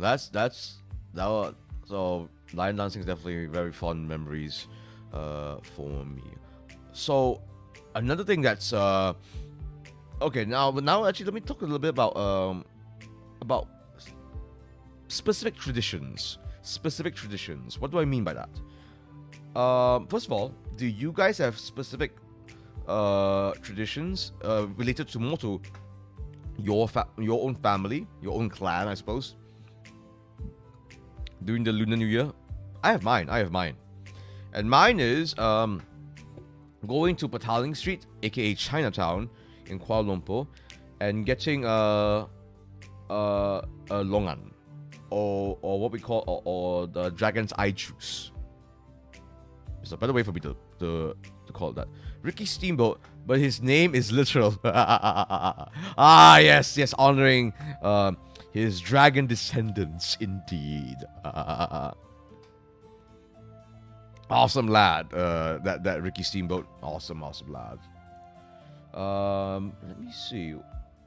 so line dancing is definitely very fond memories for me. So another thing that's okay, now actually let me talk a little bit about specific traditions. What do I mean by that? First of all, do you guys have specific traditions related to more to your own family, your own clan, I suppose, during the Lunar New Year? I have mine, and mine is going to Petaling Street, aka Chinatown, in Kuala Lumpur, and getting a longan, or what we call or the dragon's eye juice. It's a better way for me to call it that. Ricky Steamboat, but his name is literal. Yes, honoring his dragon descendants, indeed. Awesome lad, that Ricky Steamboat. Awesome lad. Let me see.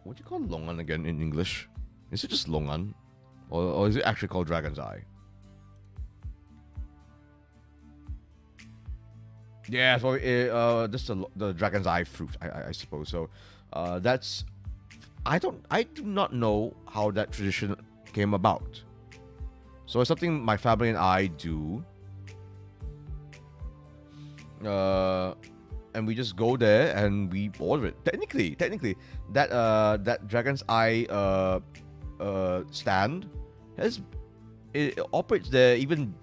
What do you call longan again in English? Is it just longan, or is it actually called dragon's eye? Yeah, so just the dragon's eye fruit, I suppose. So that's I do not know how that tradition came about. So it's something my family and I do. And we just go there and we order it. Technically, that dragon's eye stand it operates there even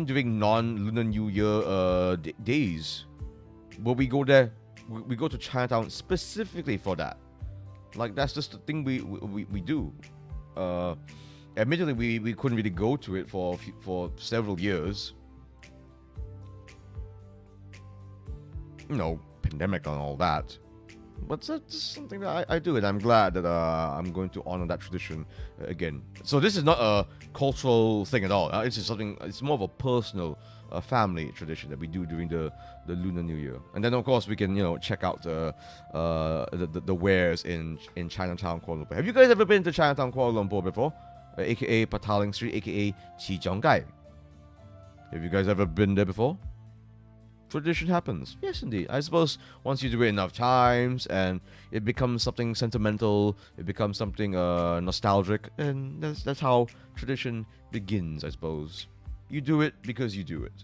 during non-Lunar New Year days. But we go there, we go to Chinatown specifically for that. Like that's just the thing we do. Admittedly, we couldn't really go to it for several years. You know, pandemic and all that. But that's just something that I do, and I'm glad that I'm going to honor that tradition again. So this is not a cultural thing at all. It's just something. It's more of a personal, family tradition that we do during the Lunar New Year. And then of course we can check out the wares in Chinatown, Kuala Lumpur. Have you guys ever been to Chinatown, Kuala Lumpur before? AKA Petaling Street, AKA Chijionggai. Have you guys ever been there before? Tradition happens. Yes, indeed. I suppose once you do it enough times and it becomes something sentimental, it becomes something nostalgic, and that's how tradition begins, I suppose. You do it because you do it.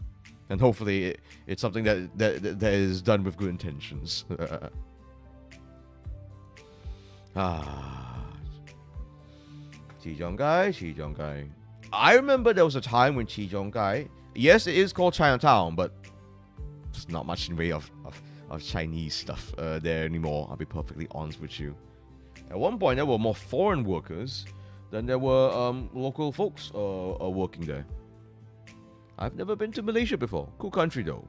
And hopefully it's something that is done with good intentions. Chijionggai. I remember there was a time when Chijionggai, yes, it is called Chinatown, but there's not much in the way of Chinese stuff there anymore. I'll be perfectly honest with you. At one point, there were more foreign workers than there were local folks working there. I've never been to Malaysia before. Cool country though.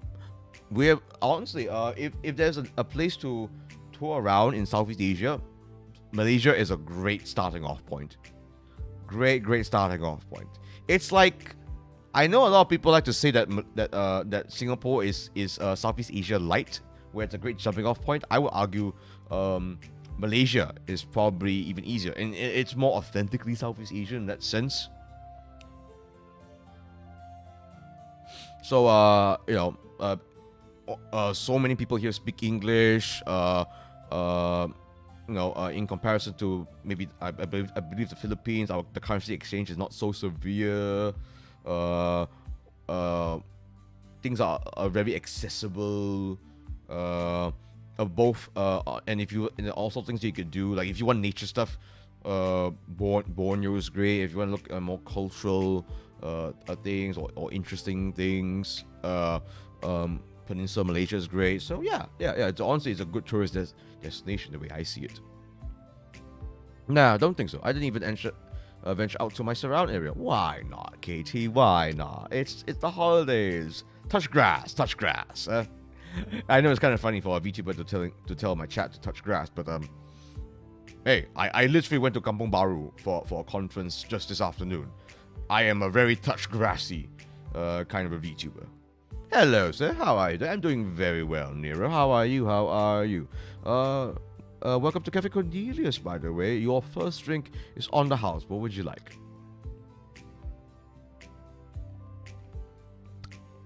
We have honestly, if there's a place to tour around in Southeast Asia, Malaysia is a great starting off point. Great starting off point. It's like I know a lot of people like to say that that Singapore is Southeast Asia light, where it's a great jumping off point. I would argue Malaysia is probably even easier, and it's more authentically Southeast Asian in that sense. So so many people here speak English. In comparison to maybe I believe the Philippines, the currency exchange is not so severe. Things are very accessible. And also things you could do, like if you want nature stuff, Borneo is great. If you want to look at more cultural things or interesting things, Peninsula Malaysia is great. So yeah. Honestly, it's a good tourist destination the way I see it. Nah, I don't think so. I didn't even venture out to my surround area. Why not, KT? Why not? It's the holidays. Touch grass. I know it's kind of funny for a VTuber to tell my chat to touch grass, but hey, I literally went to Kampong Baru for a conference just this afternoon. I am a very touch grassy kind of a VTuber. Hello, sir. How are you? I'm doing very well, Nero. How are you? Welcome to Cafe Cornelius, by the way. Your first drink is on the house. What would you like?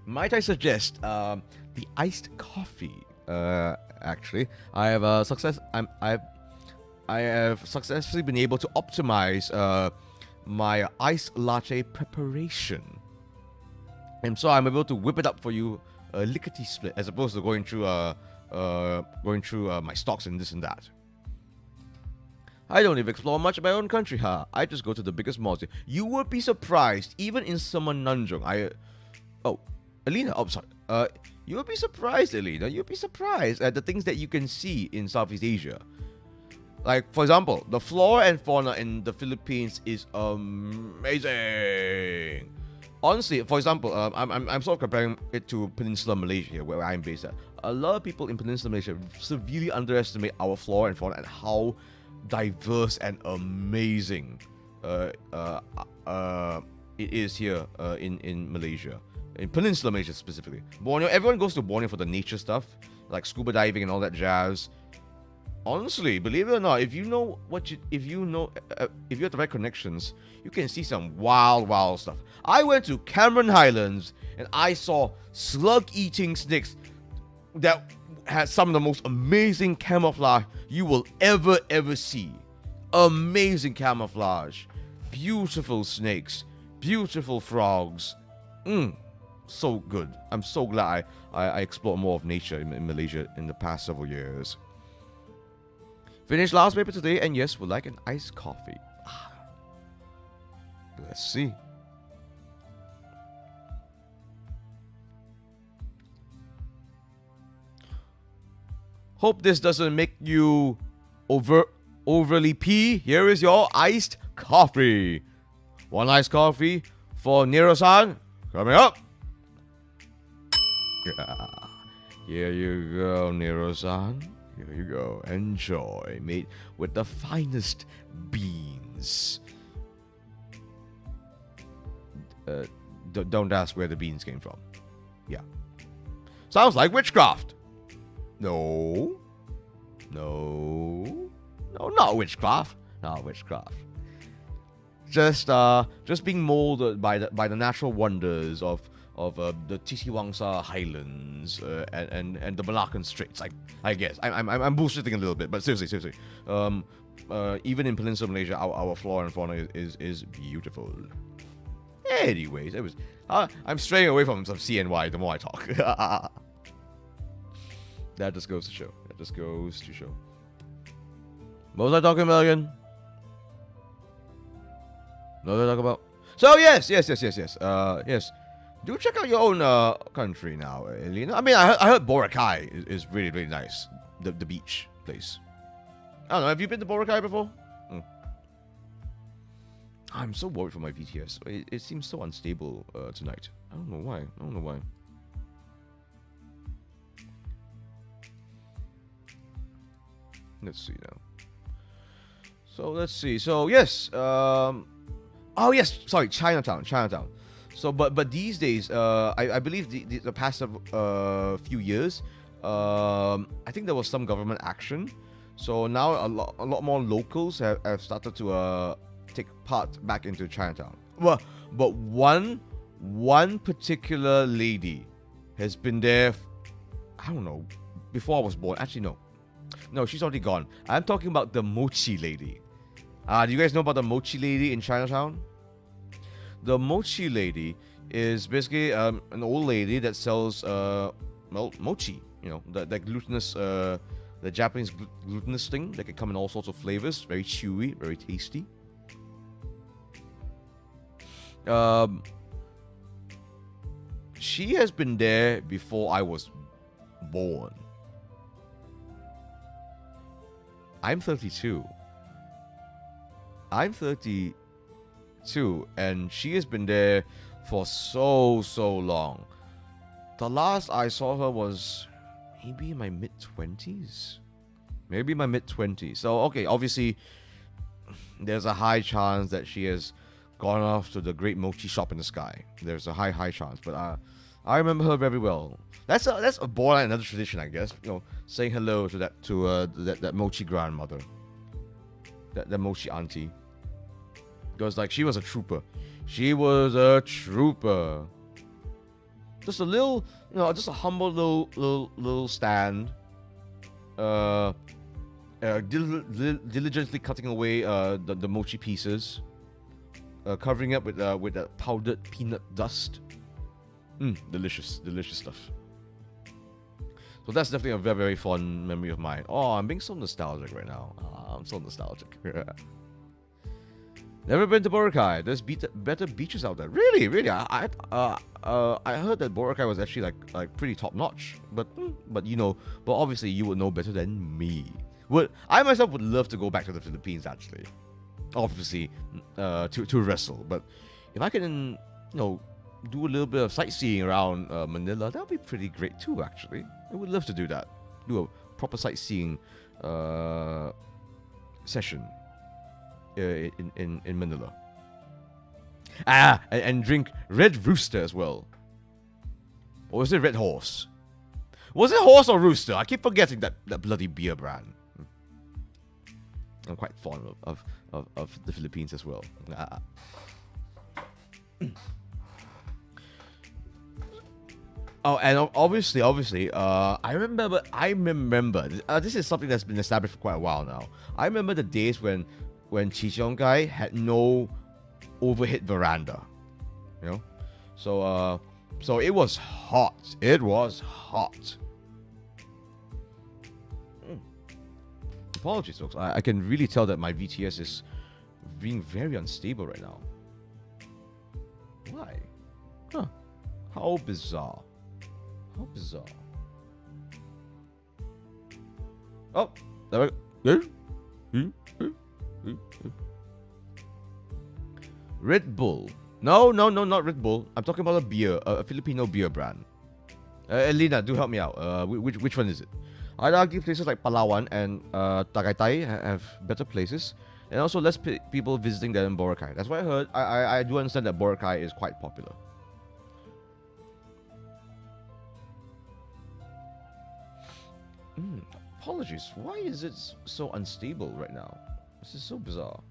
Might I suggest the iced coffee? Actually, I have successfully been able to optimize my iced latte preparation, and so I'm able to whip it up for you lickety split, as opposed to going through my stocks and this and that. I don't even explore much of my own country, huh? I just go to the biggest malls. You would be surprised, even in Semenanjung. Alina, sorry. You would be surprised, Alina. You'd be surprised at the things that you can see in Southeast Asia. Like, for example, the flora and fauna in the Philippines is amazing. Honestly, for example, I'm sort of comparing it to Peninsula Malaysia here, where I'm based at. A lot of people in Peninsula Malaysia severely underestimate our flora and fauna and how diverse and amazing it is here in Malaysia. In Peninsula Malaysia specifically. Borneo, everyone goes to Borneo for the nature stuff, like scuba diving and all that jazz. Honestly, believe it or not, if you have the right connections, you can see some wild stuff. I went to Cameron Highlands and I saw slug-eating snakes that had some of the most amazing camouflage you will ever see. Amazing camouflage, beautiful snakes, beautiful frogs. So good. I'm so glad I explored more of nature in Malaysia in the past several years. Finished last paper today, and yes, would like an iced coffee. Let's see. Hope this doesn't make you overly pee. Here is your iced coffee. One iced coffee for Nero-san. Coming up. Yeah. Here you go, Nero-san. Here you go. Enjoy. Made with the finest beans. Don't ask where the beans came from. Yeah. Sounds like witchcraft. No, not witchcraft. Not witchcraft. Just being molded by the natural wonders of the Titiwangsa Highlands and the Malaccan Straits. I guess I'm bullshitting a little bit, but seriously. Even in Peninsula Malaysia, our flora and fauna is beautiful. Anyways, I'm straying away from some CNY the more I talk. That just goes to show. What was I talking about again? What was I talking about? So yes. Do check out your own country now, Elena. I mean, I heard Boracay is really, really nice. The beach place. I don't know. Have you been to Boracay before? I'm so worried for my VTS. It seems so unstable tonight. I don't know why. Let's see now. So let's see. So yes. Oh yes. Sorry, Chinatown. So, but these days, I believe the past few years, I think there was some government action. So now a lot more locals have started to take part back into Chinatown. Well, but one particular lady has been there. I don't know, before I was born. Actually, no, she's already gone. I'm talking about the mochi lady. Do you guys know about the mochi lady in Chinatown? The mochi lady is basically an old lady that sells mochi. You know, that glutinous, the Japanese glutinous thing that can come in all sorts of flavors. Very chewy, very tasty. She has been there before I was born. I'm 32. And she has been there for so long. The last I saw her was maybe in my mid-20s. So, okay, obviously, there's a high chance that she has gone off to the great mochi shop in the sky. There's a high chance, but I remember her very well. That's a borderline another tradition, I guess. You know, saying hello to that mochi grandmother, that mochi auntie. Because like she was a trooper. Just a little, just a humble little stand. Diligently cutting away the mochi pieces, covering up with that powdered peanut dust. Delicious stuff. So that's definitely a very, very fond memory of mine. Oh, I'm being so nostalgic right now. I'm so nostalgic. Never been to Boracay. There's better beaches out there. Really. I heard that Boracay was actually like pretty top notch. But obviously you would know better than me. I myself would love to go back to the Philippines actually. Obviously, to wrestle. But if I can, do a little bit of sightseeing around Manila, that would be pretty great too. Actually, I would love to do that. Do a proper sightseeing session in Manila. And drink Red Rooster as well. Or was it Red Horse? Was it Horse or Rooster? I keep forgetting that bloody beer brand. I'm quite fond of the Philippines as well. Oh, and obviously, I remember. This is something that's been established for quite a while now. I remember the days when Chichongai had no overhead veranda, So it was hot. Apologies, folks. I can really tell that my VTS is being very unstable right now. Why? Huh? How bizarre. Oh, there we go. Red Bull. No, not Red Bull. I'm talking about a beer, a Filipino beer brand. Elena, do help me out. Which one is it? I'd argue places like Palawan and Tagaytay have better places, and also less people visiting than Boracay. That's what I heard. I do understand that Boracay is quite popular. Apologies. Why is it so unstable right now? This is so bizarre.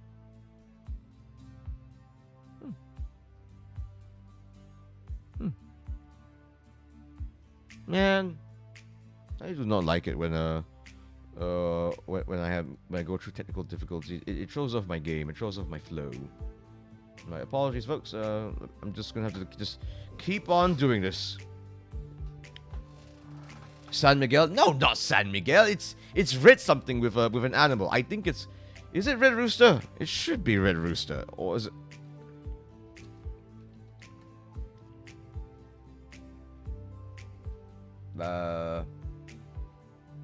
Man, I do not like it when I go through technical difficulties. It throws off my game. It throws off my flow. My apologies, folks. I'm just gonna have to just keep on doing this. San Miguel? No, not San Miguel. It's red something with an animal. I think is it Red Rooster? It should be Red Rooster, or is it?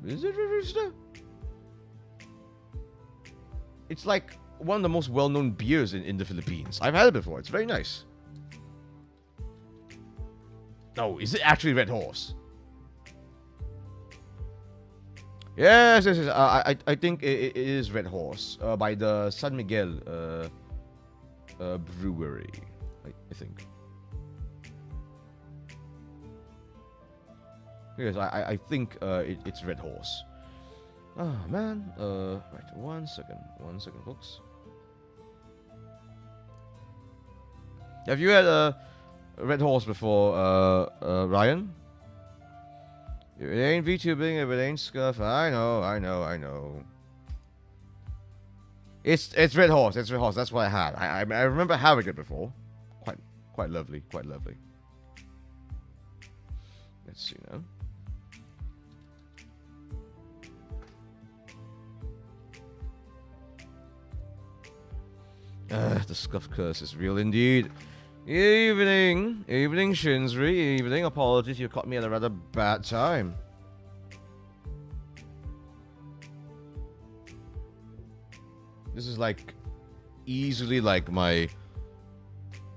Is it Red Rooster? It's like one of the most well-known beers in the Philippines. I've had it before. It's very nice. No, is it actually Red Horse? Yes. I think it is Red Horse by the San Miguel brewery. I think. Yes, I think it's Red Horse. Ah, man. Right, one second, folks. Have you had a Red Horse before, Ryan? If it ain't VTubing, if it ain't scuff, I know. It's Red Horse. That's what I had. I remember having it before. Quite lovely. Let's see now. The scuff curse is real indeed. Evening, Shinzri. Evening. Apologies, you caught me at a rather bad time. This is like easily like my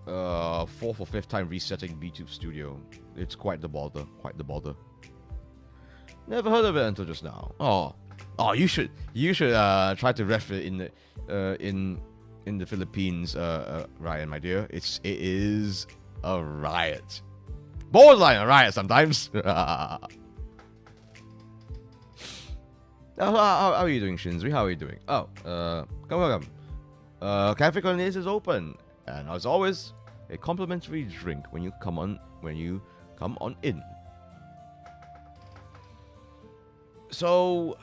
fourth or fifth time resetting VTube Studio. It's quite the bother. Never heard of it until just now. Oh, you should try to ref it in the Philippines, Ryan, my dear. It is a riot. Borderline a riot sometimes. How are you doing, Shinzri? How are you doing? Oh, come. Cafe Cornelius is open, and as always, a complimentary drink when you come on in. So,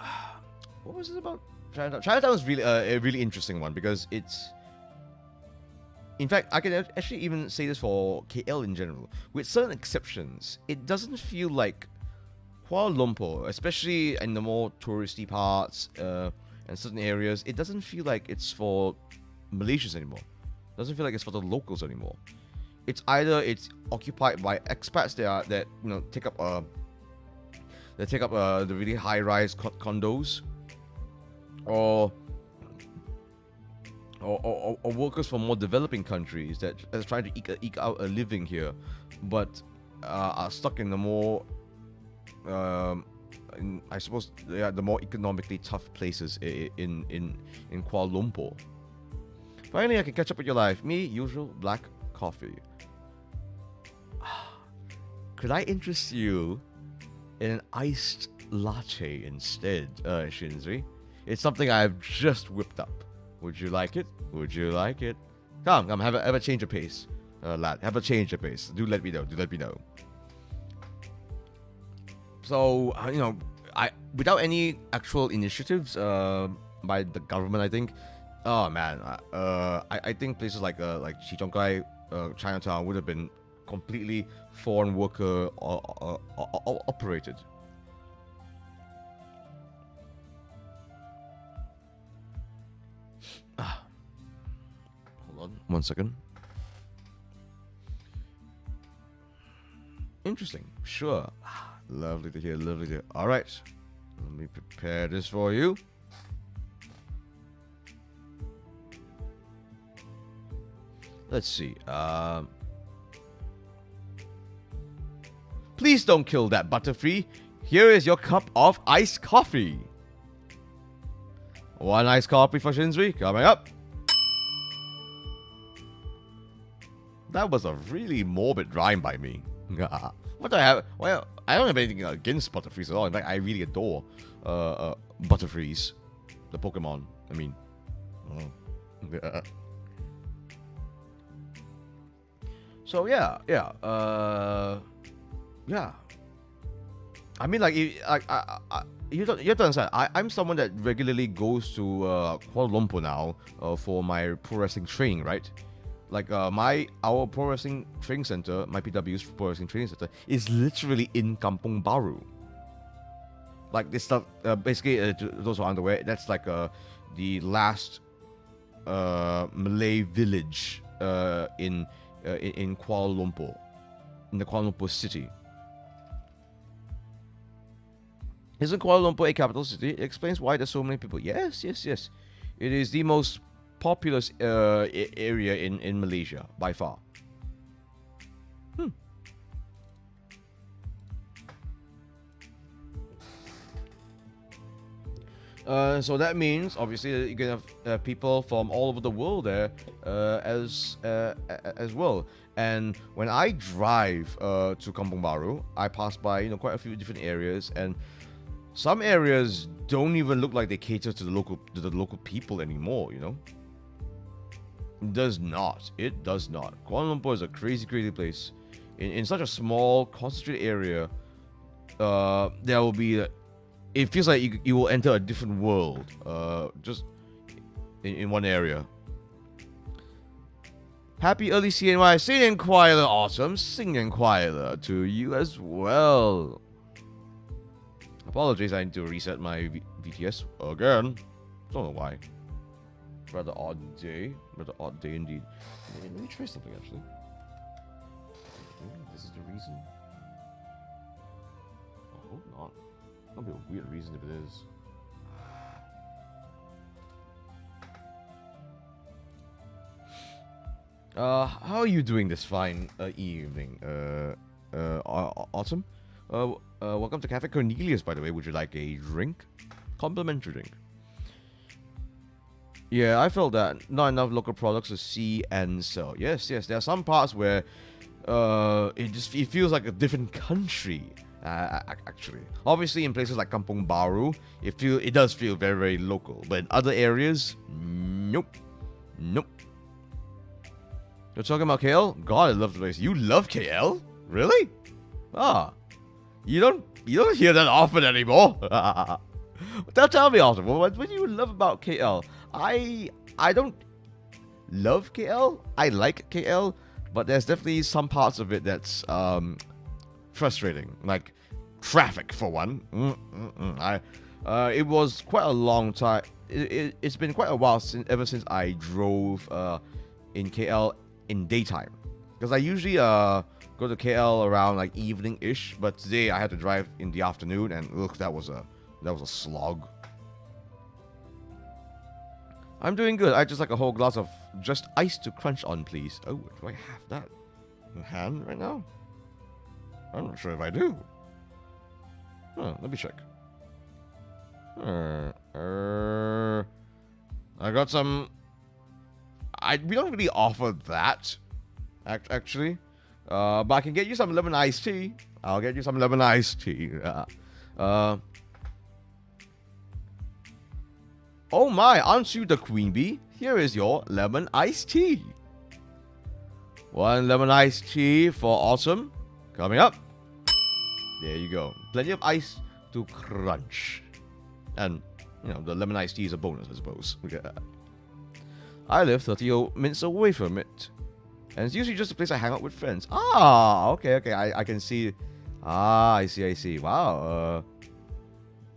what was it about Chinatown? Chinatown is really a really interesting one because it's. In fact, I can actually even say this for KL in general. With certain exceptions, it doesn't feel like Kuala Lumpur, especially in the more touristy parts and certain areas. It doesn't feel like it's for Malaysians anymore. It doesn't feel like it's for the locals anymore. It's either it's occupied by expats that take up the really high-rise condos, or workers from more developing countries that are trying to eke out a living here, but are stuck in the more, I suppose, the more economically tough places in Kuala Lumpur. Finally, I can catch up with your life. Me, usual black coffee. Could I interest you in an iced latte instead, Shinzri? It's something I've just whipped up. Would you like it? Come, have a change of pace, lad. Have a change of pace. Do let me know. So, without any actual initiatives by the government, I think, oh man, I think places like Chichongkai, Chinatown would have been completely foreign worker operated. Hold on 1 second. Interesting. Sure. Lovely to hear. All right. Let me prepare this for you. Let's see. Please don't kill that Butterfree. Here is your cup of iced coffee. One iced coffee for Shinzri coming up. That was a really morbid rhyme by me. What do I have? Well, I don't have anything against Butterfrees at all. In fact, I really adore Butterfrees, the Pokemon. I mean, so yeah. I mean, like, you have to understand. I'm someone that regularly goes to Kuala Lumpur now for my pro wrestling training, right? Like our pro wrestling training center, my PW's pro wrestling training center, is literally in Kampung Baru. Like this stuff, basically, those who are unaware, that's like the last Malay village in Kuala Lumpur, in the Kuala Lumpur city. Isn't Kuala Lumpur a capital city? It explains why there's so many people. Yes. It is the most populous area in Malaysia by far. So that means obviously that you can have people from all over the world there as well. And when I drive to Kampung Baru, I pass by quite a few different areas, and some areas don't even look like they cater to the local people anymore. It does not. It does not. Kuala Lumpur is a crazy place. In such a small, concentrated area, there will be. It feels like you will enter a different world, just in one area. Happy early CNY, 新年快乐 Autumn, 新年快乐 to you as well. Apologies, I need to reset my VTS again. Don't know why. Rather odd day indeed. Let me try something actually. Maybe this is the reason. I hope not. That'll be a weird reason if it is. How are you doing this fine evening, Autumn? Welcome to Cafe Cornelius, by the way. Would you like a drink? Complimentary drink. Yeah, I felt that not enough local products to see and sell. Yes, there are some parts where it feels like a different country. Actually, obviously in places like Kampung Baru, it does feel very, very local. But in other areas, nope. You're talking about KL? God, I love the place. You love KL? Really? You don't hear that often anymore. Tell me, Austin, what do you love about KL? I don't love KL. I like KL, but there's definitely some parts of it that's frustrating, like traffic for one. It was quite a long time. It's been quite a while ever since I drove in KL in daytime, because I usually go to KL around like evening-ish, but today I had to drive in the afternoon, and look, that was a slog. I'm doing good. I just like a whole glass of just ice to crunch on, please. Oh, do I have that in hand right now? I'm not sure if I do. Let me check. I got some. We don't really offer that, actually. But I can get you some lemon iced tea. I'll get you some lemon iced tea. Oh my, aren't you the queen bee? Here is your lemon iced tea. One lemon iced tea for Autumn. Coming up. There you go. Plenty of ice to crunch. And, the lemon iced tea is a bonus, I suppose. I live 30 minutes away from it. And it's usually just a place I hang out with friends. Okay. I can see. I see. Wow.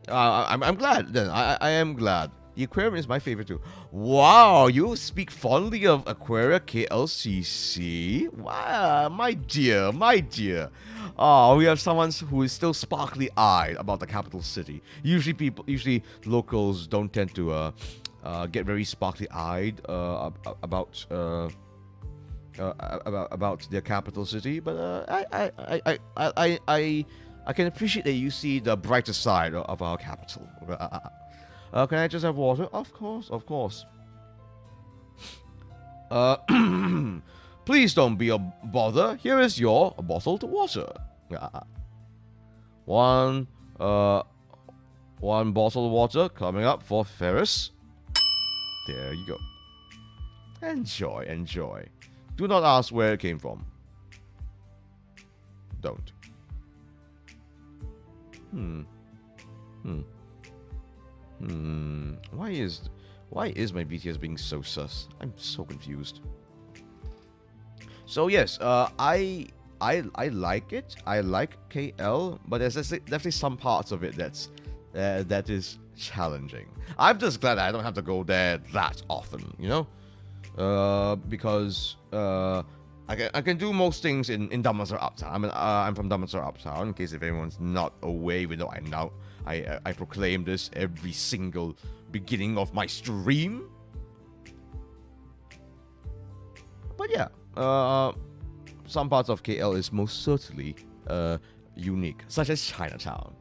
I'm glad then. I am glad. The aquarium is my favorite too. Wow, you speak fondly of Aquaria KLCC. Wow, my dear. We have someone who is still sparkly-eyed about the capital city. Usually locals don't tend to get very sparkly-eyed about their capital city. But I can appreciate that you see the brighter side of our capital. Can I just have water? Of course. Please don't be a bother. Here is your bottled water. One bottled water coming up for Ferris. There you go. Enjoy. Do not ask where it came from. Don't. Why is my BTS being so sus? I'm so confused. So yes, I like it. I like KL, but there's definitely some parts of it that is challenging. I'm just glad I don't have to go there that often, because I can do most things in Damansara Uptown. I'm from Damansara Uptown, in case if anyone's not aware, even though I proclaim this every single beginning of my stream. But yeah, some parts of KL is most certainly unique, such as Chinatown.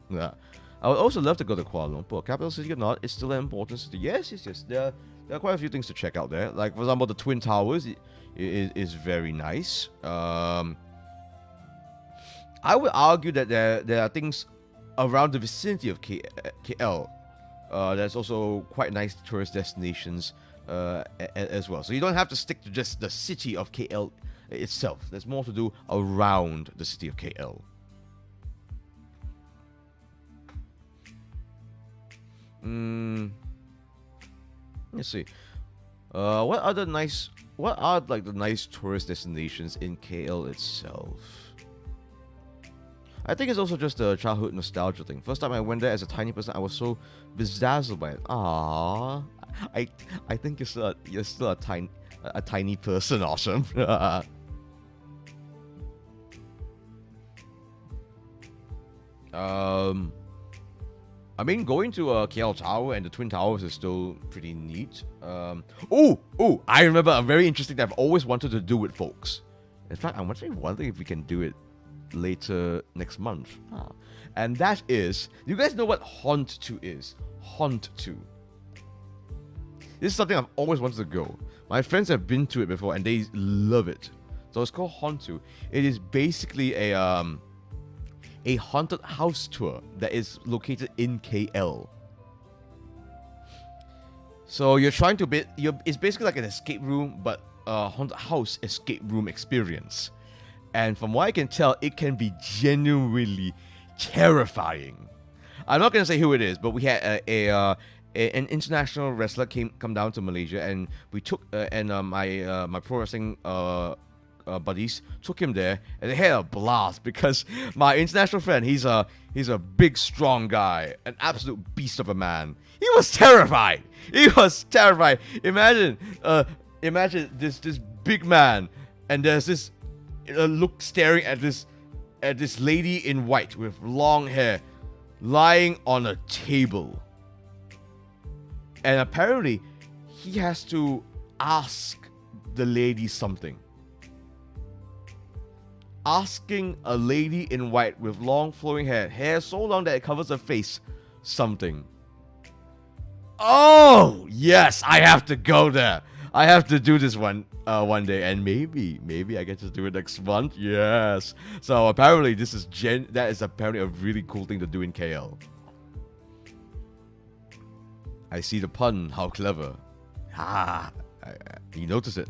I would also love to go to Kuala Lumpur. Capital city or not, it's still an important city. Yes. There are quite a few things to check out there. Like, for example, the Twin Towers is very nice. I would argue that there are things around the vicinity of KL. There's also quite nice tourist destinations as well. So you don't have to stick to just the city of KL itself. There's more to do around the city of KL. Let's see. What are the nice tourist destinations in KL itself? I think it's also just a childhood nostalgia thing. First time I went there as a tiny person, I was so bedazzled by it. Aww, I think you're still a tiny person. Awesome. I mean, going to KL Tower and the Twin Towers is still pretty neat. I remember a very interesting thing I've always wanted to do with folks. In fact, I'm actually wondering if we can do it later next month. And that is, you guys know what Haunt 2 is? Haunt 2. This is something I've always wanted to go. My friends have been to it before and they love it. So it's called Haunt 2. It is basically a haunted house tour that is located in KL. So you're trying to it's basically like an escape room, but a haunted house escape room experience. And from what I can tell, it can be genuinely terrifying. I'm not gonna say who it is, but we had an international wrestler come down to Malaysia, and we took my pro wrestling buddies took him there, and they had a blast because my international friend, he's a big, strong guy, an absolute beast of a man. He was terrified. Imagine this big man, and there's this look staring at this lady in white with long hair lying on a table, and apparently he has to ask the lady something. Asking a lady in white with long flowing hair so long that it covers her face, something. Oh yes, I have to go there. I have to do this one day, and maybe I get to do it next month. Yes. So apparently that is apparently a really cool thing to do in KL. I see the pun. How clever. You notice it.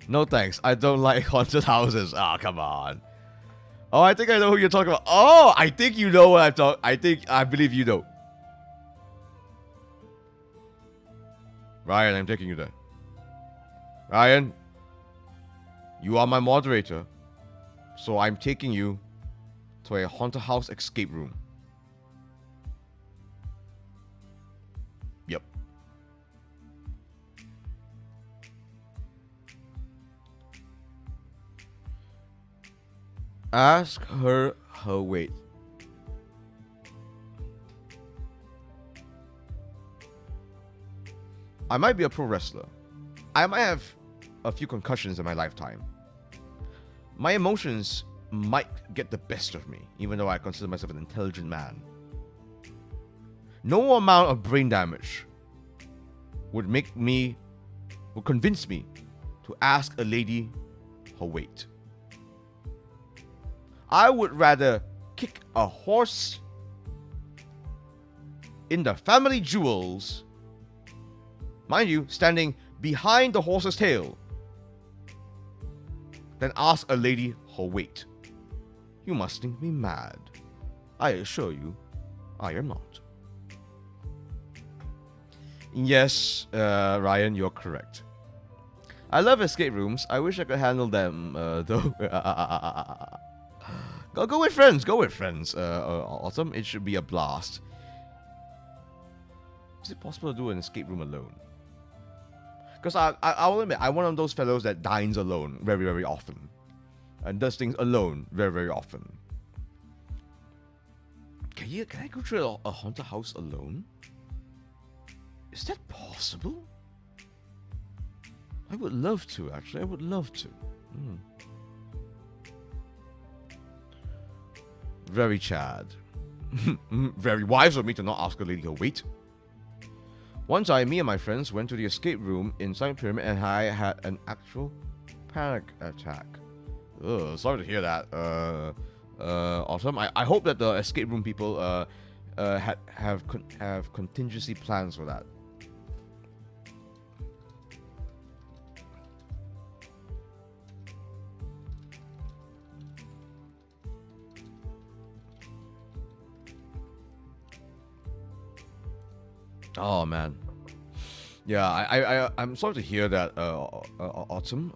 No thanks. I don't like haunted houses. Come on. Oh, I think I know who you're talking about. Oh, I think you know what I'm talking. I believe you know. Ryan, I'm taking you there. Ryan, you are my moderator, so I'm taking you to a haunted house escape room. Yep. Ask her weight. I might be a pro wrestler. I might have a few concussions in my lifetime. My emotions might get the best of me, even though I consider myself an intelligent man. No amount of brain damage would convince me to ask a lady her weight. I would rather kick a horse in the family jewels, mind you, standing behind the horse's tail, than ask a lady her weight. You must think me mad. I assure you, I am not. Yes, Ryan, you're correct. I love escape rooms. I wish I could handle them, though. Go with friends. Go with friends. Autumn, it should be a blast. Is it possible to do an escape room alone? Because I will admit, I'm one of those fellows that dines alone very, very often. And does things alone very, very often. Can I go through a haunted house alone? Is that possible? I would love to, actually. I would love to. Very Chad. Very wise of me to not ask a lady her weight. One time, me and my friends went to the escape room in Silent Pyramid, and I had an actual panic attack. Ugh, sorry to hear that. Awesome. I hope that the escape room people have contingency plans for that. Oh man, yeah. I'm sorry to hear that, Autumn.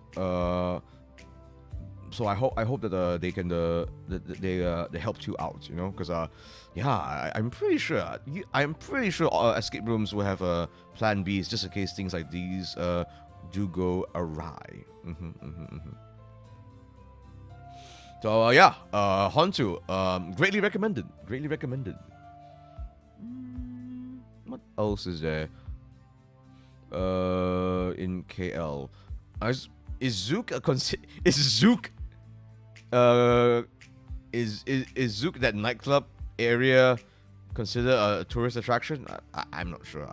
So I hope that they helped you out, you know, because yeah, I'm pretty sure escape rooms will have plan Bs just in case things like these do go awry. So yeah, Hontu, greatly recommended. Greatly recommended. What else is there? In KL, is Zouk is Zouk that nightclub area considered a tourist attraction? I'm not sure.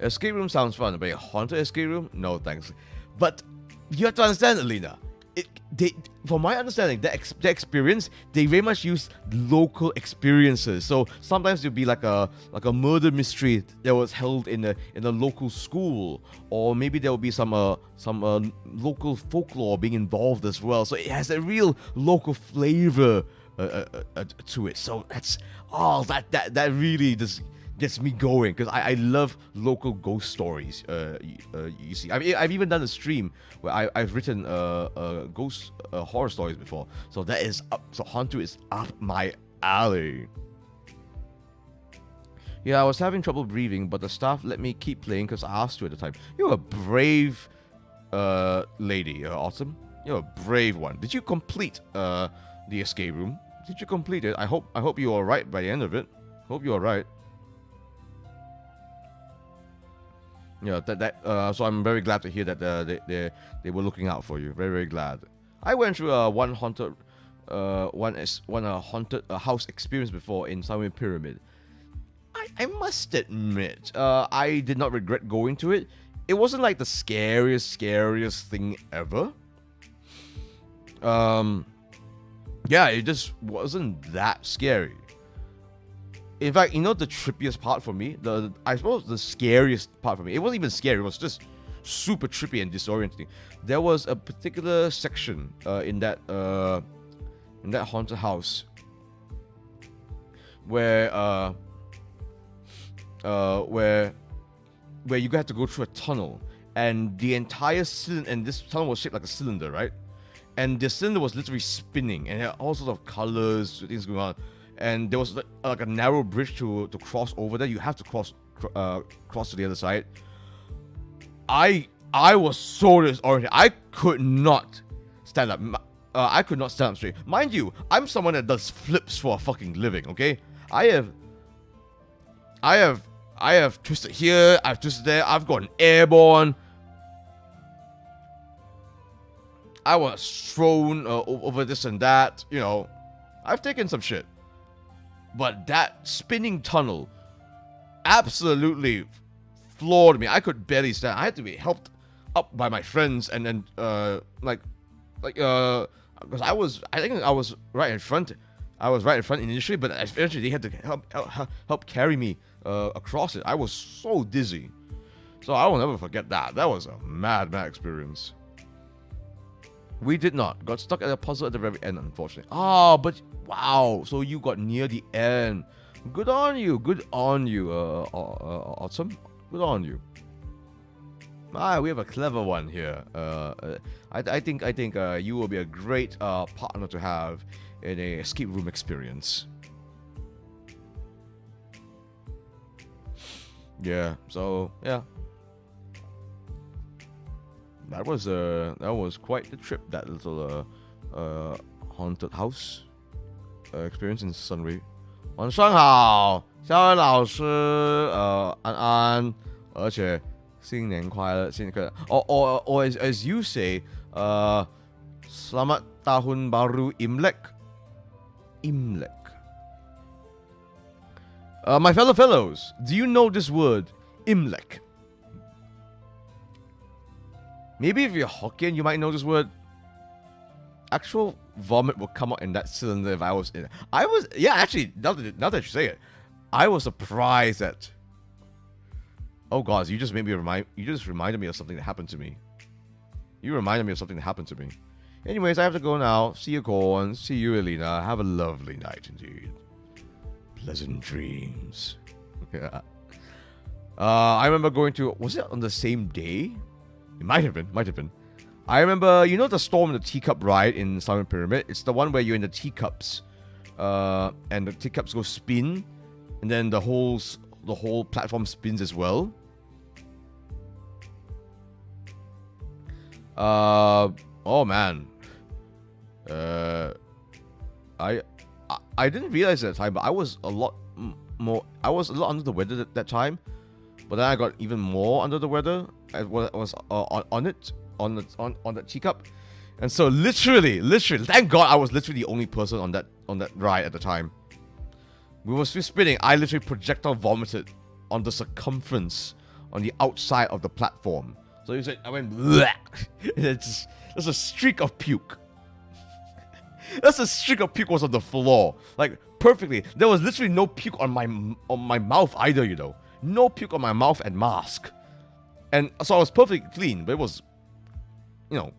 Escape room sounds fun, but a haunted escape room? No thanks. But you have to understand, Alina. From my understanding, the experience, they very much use local experiences. So sometimes it'll be like a murder mystery that was held in a local school, or maybe there will be some local folklore being involved as well. So it has a real local flavor to it. So that really just gets me going, because I love local ghost stories. You see, I've even done a stream where I've written ghost horror stories before. So that is so Hantu is up my alley. Yeah, I was having trouble breathing, but the staff let me keep playing because I asked to at the time. You're a brave lady, Autumn. You're a brave one. Did you complete the escape room? Did you complete it? I hope you're alright by the end of it. Hope you're alright. Yeah, so I'm very glad to hear that they were looking out for you. Very, very glad. I went through one haunted house experience before in Silent Pyramid. I must admit, I did not regret going to it. It wasn't like the scariest thing ever. Yeah, it just wasn't that scary. In fact, you know the trippiest part for me? I suppose the scariest part for me. It wasn't even scary. It was just super trippy and disorienting. There was a particular section in that haunted house where you had to go through a tunnel, and the entire cylinder, and this tunnel was shaped like a cylinder, right? And the cylinder was literally spinning, and it had all sorts of colors, things going on. And there was like a narrow bridge to cross over there. You have to cross to the other side. I was so disoriented. I could not stand up. I could not stand up straight. Mind you, I'm someone that does flips for a fucking living. Okay, I have twisted here. I've twisted there. I've gotten airborne. I was thrown over this and that. You know, I've taken some shit. But that spinning tunnel absolutely floored me. I could barely stand. I had to be helped up by my friends, and then because I think I was right in front. I was right in front initially, but eventually they had to help carry me across it. I was so dizzy. So I will never forget that. That was a mad experience. We did not. Got stuck at a puzzle at the very end, unfortunately. Oh, but wow. So you got near the end. Good on you. Awesome. Good on you. We have a clever one here. I think you will be a great partner to have in a escape room experience. Yeah. So yeah. That was quite the trip. That little haunted house experience in Sunway. 晚上好，肖恩老师，安安，而且新年快乐，新年快乐。Or as you say, Selamat Tahun Baru Imlek. Imlek. My fellow fellows, do you know this word, Imlek? Maybe if you're Hokkien, you might know this word. Actual vomit would come out in that cylinder if I was in it. Actually, now that you say it, I was surprised that. Oh God, you just reminded me of something that happened to me. You reminded me of something that happened to me. Anyways, I have to go now. See you, Corn. See you, Elena. Have a lovely night indeed. Pleasant dreams. Yeah. I remember going to. Was it on the same day? It might have been. I remember, you know the Storm in the Teacup ride in Silent Pyramid? It's the one where you're in the teacups. And the teacups go spin. And then the whole platform spins as well. Oh man. I didn't realize at the time, but I was a lot under the weather at that time. But then I got even more under the weather. I was on the teacup, and so literally, thank God I was literally the only person on that ride at the time. We were still spinning. I literally projectile vomited on the circumference on the outside of the platform. So you said I went bleh. There's a streak of puke. That's a streak of puke was on the floor, like perfectly. There was literally no puke on my mouth either, you know. No puke on my mouth and mask. And so I was perfectly clean, but it was, you know,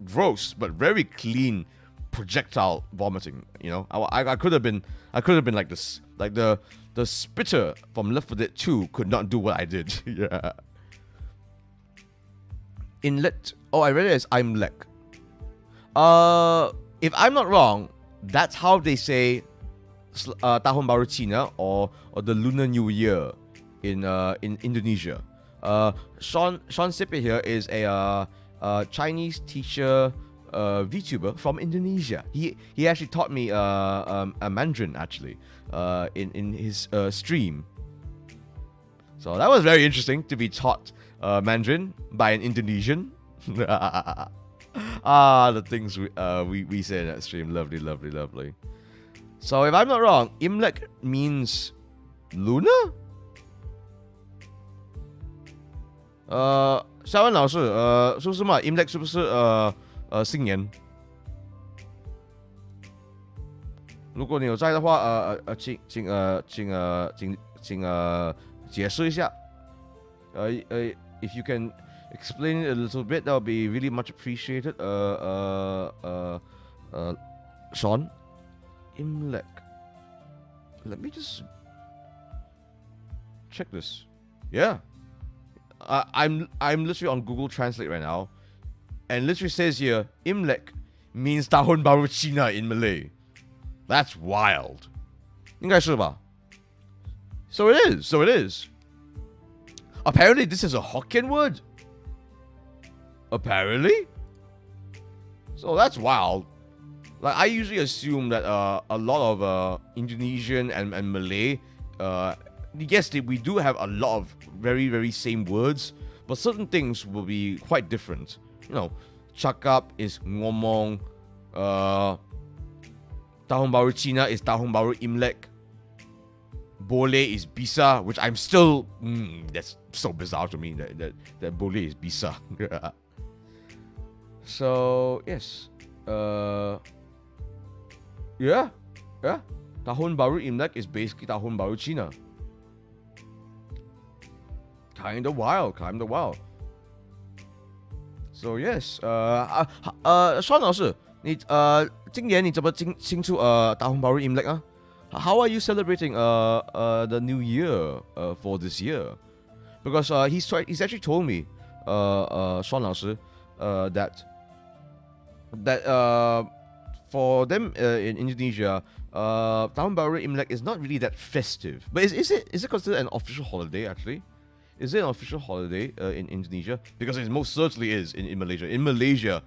gross, but very clean projectile vomiting, you know. I could have been like this, like the spitter from Left 4 Dead 2 could not do what I did. Yeah. Inlet. Oh, I read it as Imlek. If I'm not wrong, that's how they say Tahun Baru Cina or the Lunar New Year in Indonesia. Sean Sippe here is a Chinese teacher, VTuber from Indonesia. He actually taught me a Mandarin actually in his stream. So that was very interesting to be taught Mandarin by an Indonesian. The things we say in that stream, lovely. So if I'm not wrong, Imlek means lunar. 夏文老师，说什么 Imlek 是不是新年？如果你有在的话，请解释一下。If you can explain it a little bit, that would be really much appreciated. Sean, Imlek. Let me just check this. Yeah. I'm literally on Google Translate right now, and literally says here Imlek means Tahun Baru Cina in Malay. That's wild. 应该是吧? So it is. Apparently this is a Hokkien word. Apparently. So that's wild. Like I usually assume that a lot of Indonesian and Malay yes, we do have a lot of very, very same words, but certain things will be quite different. You know, cakap is ngomong, Tahun Baru Cina is Tahun Baru Imlek, boleh is bisa, which I'm still, that's so bizarre to me that boleh is bisa. So, yes, yeah, Tahun Baru Imlek is basically Tahun Baru Cina. Kinda wild. So yes, 双老师，你今年你怎么庆祝Tahun Baru Imlek 啊？ How are you celebrating the New Year for this year? Because he's actually told me 双老师 that for them in Indonesia, Tahun Baru Imlek is not really that festive. But is it considered an official holiday actually? Is it an official holiday in Indonesia? Because it most certainly is in Malaysia. In Malaysia,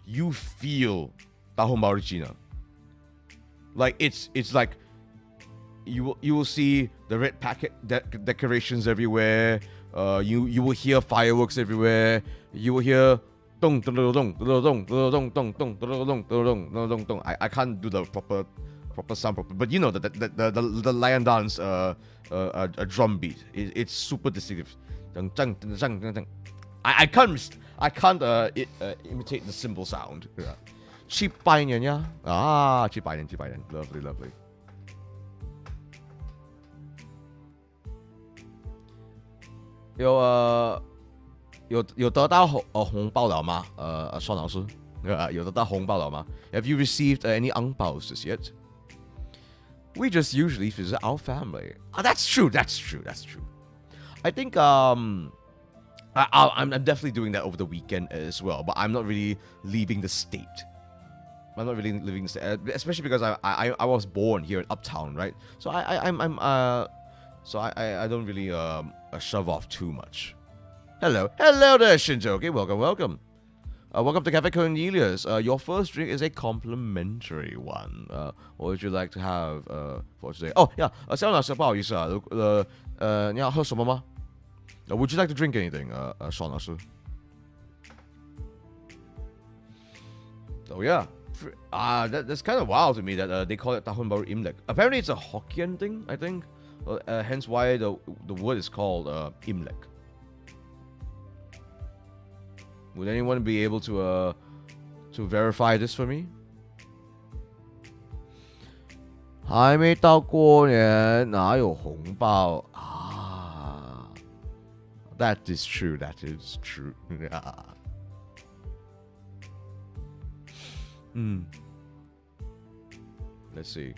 you feel Tahun Baru Cina. Like it's like you will see the red packet decorations everywhere. You will hear fireworks everywhere. You will hear dong dong dong dong dong dong dong dong dong dong dong dong dong dong. I can't do the proper proper sound, but you know the lion dance drum beat. It's super distinctive. I can't imitate the cymbal sound. Yeah. 700年呀啊700年，lovely lovely。有得到红包了吗？双老师，有得到红包了吗？ Have you received any 红包just yet? We just usually visit our family. That's true. I think I'm definitely doing that over the weekend as well, but I'm not really leaving the state. I'm not really living, especially because I was born here in Uptown, right? So I don't really shove off too much. Hello there, Shinjo. Okay, welcome. Welcome to Cafe Cornelius. Your first drink is a complimentary one. What would you like to have for today? Oh yeah, 肖老师不好意思啊，你要喝什么吗？Would you like to drink anything, 双老师？ Oh yeah. That's kind of wild to me that they call it Tahun Baru Imlek. Apparently, it's a Hokkien thing, I think. Hence why the word is called Imlek. Would anyone be able to verify this for me? 还没到过年，哪有红包啊 That is true. Let's see.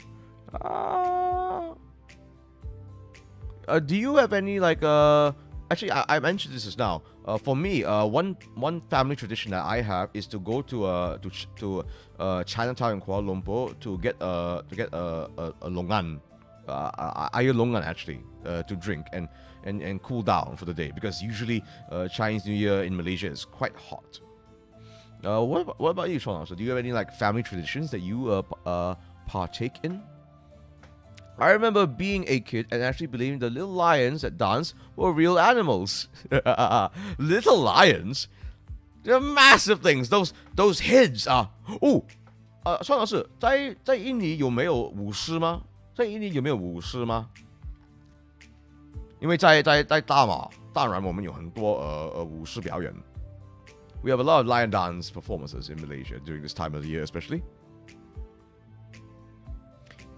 Do you have any actually I mentioned this just now. For me, one family tradition that I have is to go to Chinatown in Kuala Lumpur to get a longan, air longan actually, to drink and cool down for the day, because usually Chinese New Year in Malaysia is quite hot. What about you, Sean? So do you have any family traditions that you partake in? I remember being a kid and actually believing the little lions that dance were real animals. Little lions? They're massive things. Those heads are... Oh! 双老师，在印尼有没有舞狮吗？在印尼有没有舞狮吗？因为在大马，当然我们有很多舞狮表演。We have a lot of lion dance performances in Malaysia during this time of the year, especially.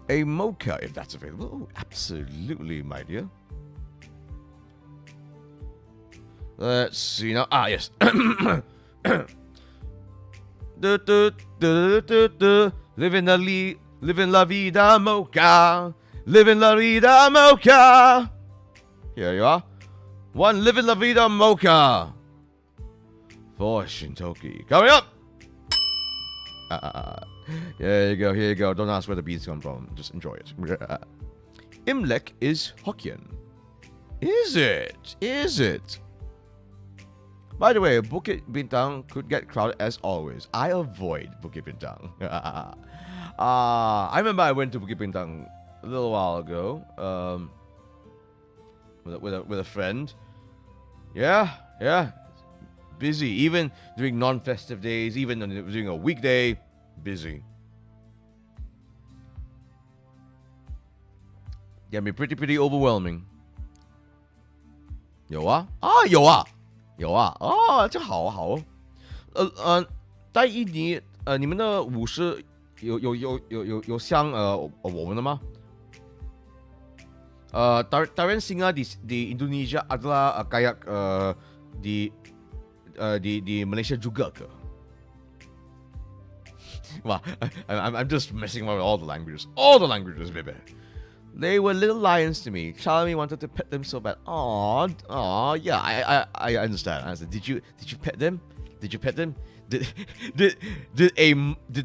A mocha, if that's available. Oh, absolutely, my dear. Let's see now. Ah, yes. Living la vida mocha. Living la vida mocha. Here you are. One living la vida mocha. For Shintoki. Coming up! Here you go. Don't ask where the beans come from. Just enjoy it. Imlek is Hokkien. Is it? By the way, Bukit Bintang could get crowded as always. I avoid Bukit Bintang. I remember I went to Bukit Bintang a little while ago with a friend. Yeah. Busy, even during non-festive days, even during a weekday, busy. Can be pretty overwhelming. 有啊，哦，这好好。在印尼，你们的舞狮有像我们的吗？Tarian singa di Indonesia adalah kayak di Malaysia juga ke? Wow, I'm just messing around with all the languages, baby. They were little lions to me. Charlie wanted to pet them so bad. Aw, yeah, I understand. Did you pet them? Did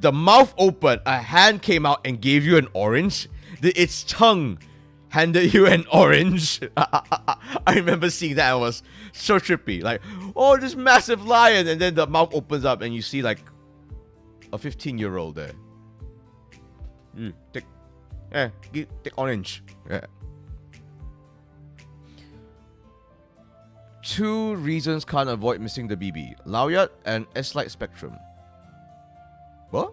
the mouth open? A hand came out and gave you an orange? Did its tongue handed you an orange? I remember seeing that. It was so trippy. This massive lion, and then the mouth opens up and you see a 15-year-old there. Take orange. Yeah. 2 reasons can't avoid missing the BB. Laoyat and S-Light Spectrum. What?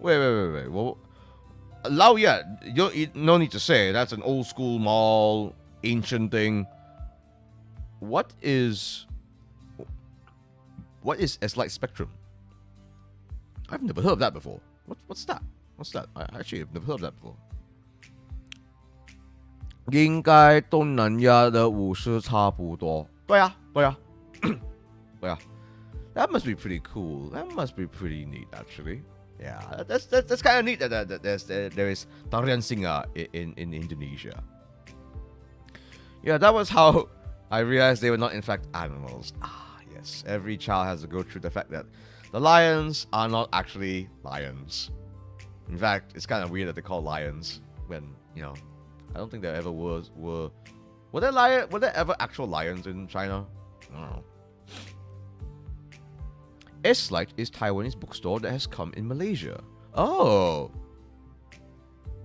Wait. Well, Lao Yat, no need to say. That's an old school mall, ancient thing. What is S-Light Spectrum? I've never heard of that before. What's that? I actually have never heard of that before. 应该东南亚的武士差不多。对啊。That must be pretty cool. That must be pretty neat, actually. Yeah, that's kind of neat that there is tarian singa in Indonesia. Yeah, that was how I realized they were not in fact animals. Ah, yes. Every child has to go through the fact that the lions are not actually lions. In fact, it's kind of weird that they call lions when, I don't think there ever were there ever actual lions in China? I don't know. S-Light is Taiwanese bookstore that has come in Malaysia. Oh.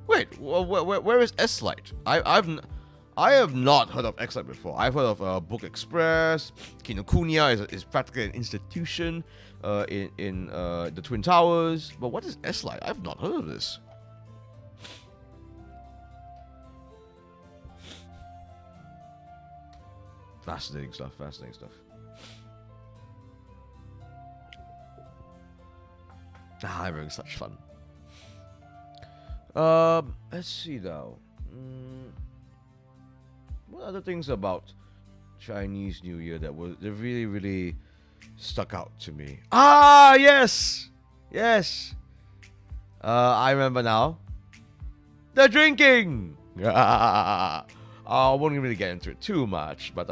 Wait, where is S-Light? I have not heard of S-Light before. I've heard of Book Express. Kinokuniya is practically an institution in the Twin Towers. But what is S-Light? I've not heard of this. Fascinating stuff. I'm having such fun. Let's see now. What other things about Chinese New Year that really, really stuck out to me? Ah, yes. I remember now. The drinking. I won't really get into it too much, but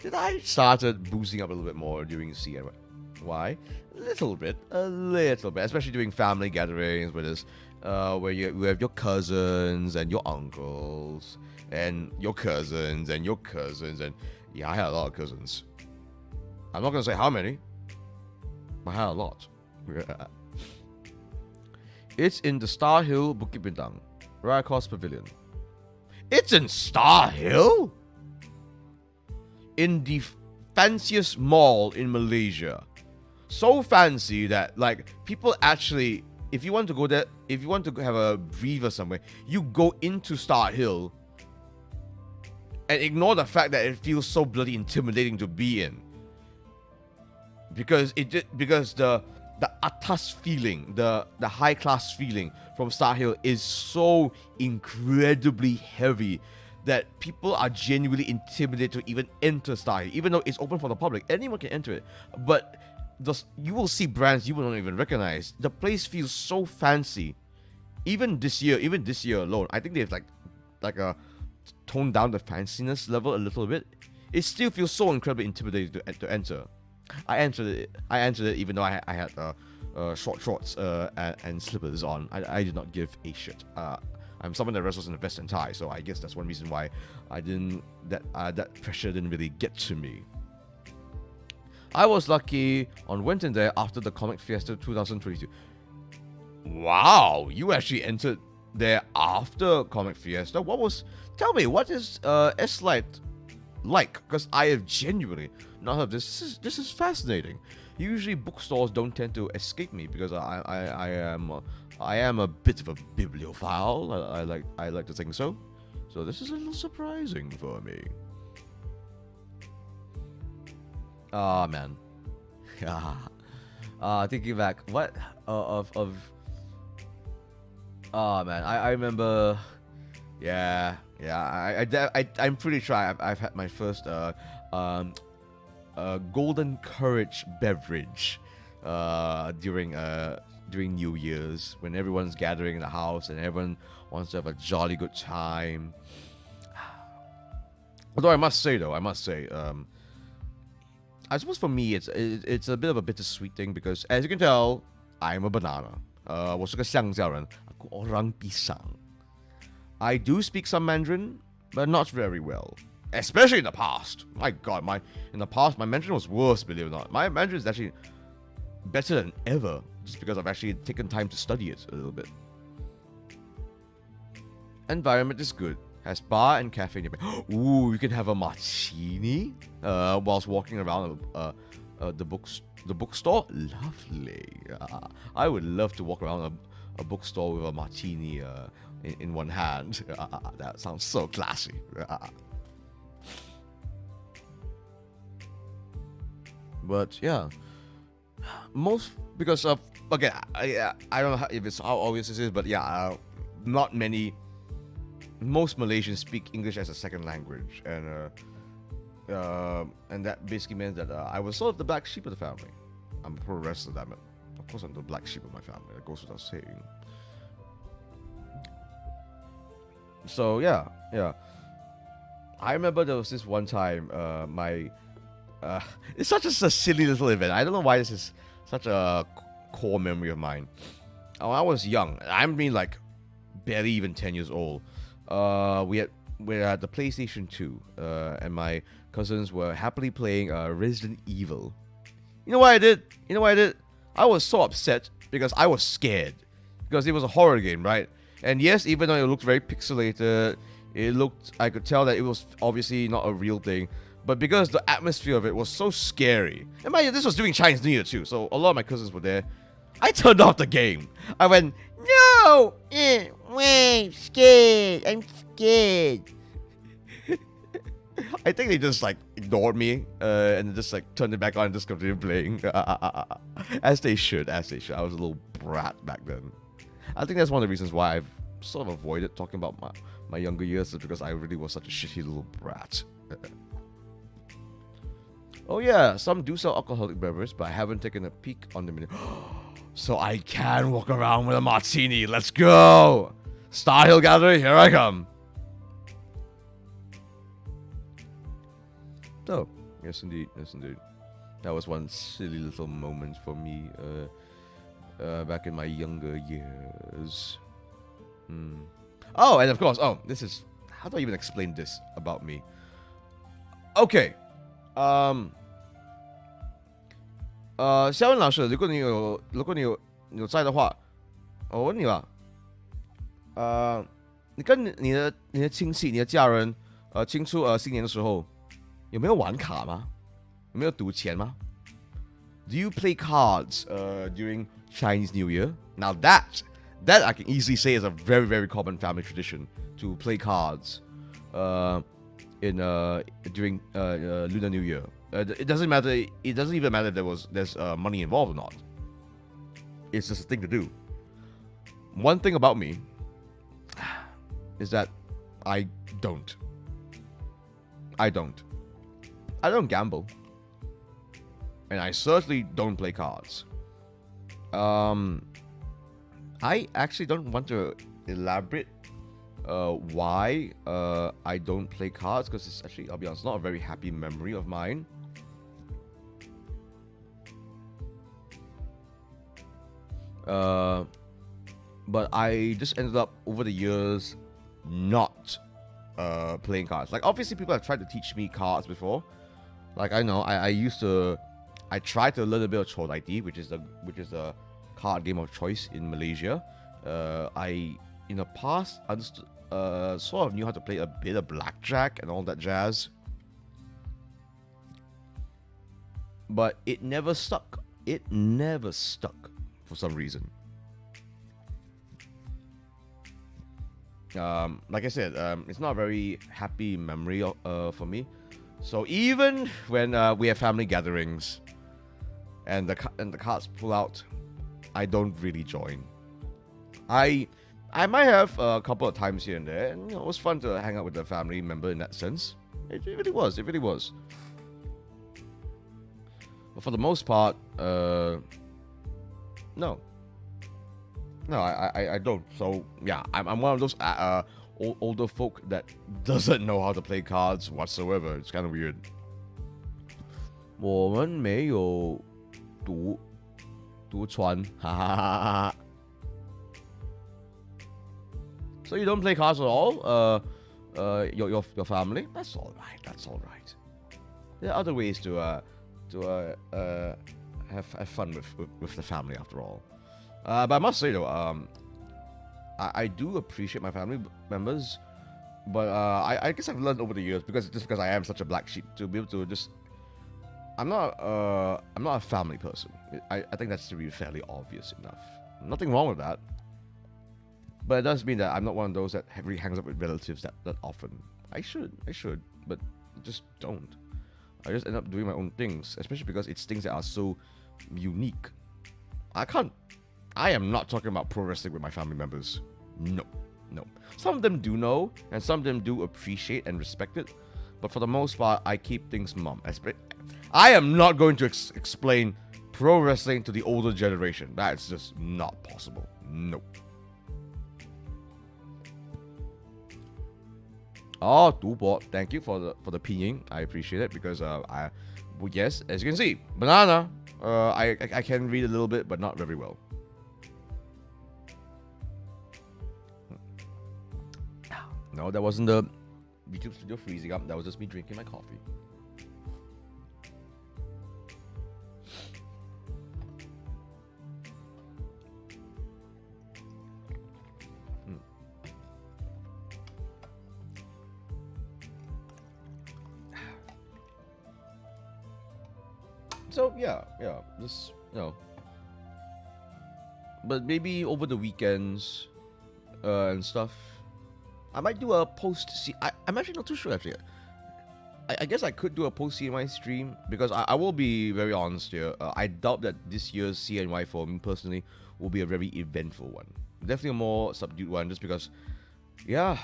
did I started boozing up a little bit more during CNY? Why? A little bit, especially during family gatherings where you have your cousins and your uncles and your cousins and yeah, I had a lot of cousins. I'm not gonna say how many, but I had a lot. It's in the Star Hill Bukit Bintang, right across Pavilion. It's in Star Hill? In the fanciest mall in Malaysia. So fancy that people actually, if you want to go there, if you want to have a breather somewhere, you go into Star Hill and ignore the fact that it feels so bloody intimidating to be in. Because the atas feeling, the high class feeling from Star Hill is so incredibly heavy that people are genuinely intimidated to even enter Star Hill, even though it's open for the public. Anyone can enter it, but you will see brands you will not even recognize. The place feels so fancy. Even this year alone, I think they've toned down the fanciness level a little bit. It still feels so incredibly intimidating to enter. I entered it even though I had short shorts and slippers on. I did not give a shit. I'm someone that wrestles in a vest and tie, so I guess that's one reason why that pressure didn't really get to me. I was lucky on went in there after the Comic Fiesta 2022. Wow, you actually entered there after Comic Fiesta. Tell me, what is S-Light like? Because I have genuinely not heard of this. This is fascinating. Usually bookstores don't tend to escape me because I am a bit of a bibliophile. I like to think so. So this is a little surprising for me. Ah, man. Thinking back, what man, I remember. I'm pretty sure I've had my first golden courage beverage during New Year's, when everyone's gathering in the house and everyone wants to have a jolly good time. Although I must say, I suppose for me it's a bit of a bittersweet thing because, as you can tell, I'm a banana. 我是个香蕉人, aku orang pisang. I do speak some Mandarin, but not very well. Especially in the past. My God, in the past my Mandarin was worse, believe it or not. My Mandarin is actually better than ever, just because I've actually taken time to study it a little bit. Environment is good. Has bar and cafe nearby. Ooh, you can have a martini whilst walking around the bookstore. Lovely. I would love to walk around a bookstore with a martini in one hand. That sounds so classy. But yeah, most because of again, I don't know if it's how obvious this is, but yeah, not many. Most Malaysians speak English as a second language, and that basically meant that I was sort of the black sheep of the family. I'm pro rest of that, man. Of course, I'm the black sheep of my family. That goes without saying. So yeah. I remember there was this one time, it's such a silly little event. I don't know why this is such a core memory of mine. When I was young, I mean like barely even 10 years old. We're at the PlayStation 2, and my cousins were happily playing Resident Evil. You know what I did? I was so upset because I was scared. Because it was a horror game, right? And yes, even though it looked very pixelated, I could tell that it was obviously not a real thing. But because the atmosphere of it was so scary, and mind you, this was during Chinese New Year too, so a lot of my cousins were there. I turned off the game. I went, no! Wait, scared. I'm scared. I think they just like ignored me and just like turned it back on and just continued playing. As they should. I was a little brat back then. I think that's one of the reasons why I've sort of avoided talking about my younger years, is because I really was such a shitty little brat. Oh yeah, some do sell alcoholic beverages, but I haven't taken a peek on the menu. So I can walk around with a martini. Let's go! Star Hill Gathering, here I come. Oh, yes indeed. That was one silly little moment for me back in my younger years. Oh, and of course, this is... How do I even explain this about me? Okay. 肖文老师，如果你有在的话，我问你了，你跟你的亲戚、你的家人，庆祝新年的时候，有没有玩卡吗？有没有赌钱吗？ Do you play cards during Chinese New Year? Now that I can easily say is a very, very common family tradition to play cards during Lunar New Year. It doesn't matter. It doesn't even matter if there's money involved or not. It's just a thing to do. One thing about me is that I don't gamble, and I certainly don't play cards. I actually don't want to elaborate why I don't play cards, because it's actually, I'll be honest, not a very happy memory of mine. But I just ended up over the years not playing cards. Like, obviously people have tried to teach me cards before. Like, I know I tried to learn a bit of Chodai, which is the card game of choice in Malaysia. I in the past understood, sort of knew how to play a bit of blackjack and all that jazz, but it never stuck. For some reason. Like I said, it's not a very happy memory for me. So even when we have family gatherings and the cards pull out, I don't really join. I might have a couple of times here and there, and it was fun to hang out with a family member in that sense. It really was. But for the most part, no, I don't. So yeah, I'm one of those older folk that doesn't know how to play cards whatsoever. It's kind of weird. 我们没有赌船，哈哈哈哈。So you don't play cards at all? Your family? That's all right. There are other ways to have fun with the family after all. But I must say though, I do appreciate my family members, but I guess I've learned over the years, because I am such a black sheep, to be able to just... I'm not a family person. I think that's to be fairly obvious enough. Nothing wrong with that. But it does mean that I'm not one of those that really hangs up with relatives that often. I should, but just don't. I just end up doing my own things, especially because it's things that are so unique. I am not talking about pro wrestling with my family members. No. Some of them do know, and some of them do appreciate and respect it. But for the most part, I keep things mum. I am not going to explain pro wrestling to the older generation. That's just not possible. Nope. Oh, Dubo, thank you for the pinyin. I appreciate it because yes, as you can see, banana. I can read a little bit, but not very well. No, that wasn't the YouTube studio freezing up. That was just me drinking my coffee. So yeah, just but maybe over the weekends and stuff, I might do a post. I'm actually not too sure. Actually, I guess I could do a post CNY stream because I will be very honest here. I doubt that this year's CNY for me personally will be a very eventful one. Definitely a more subdued one, just because, yeah,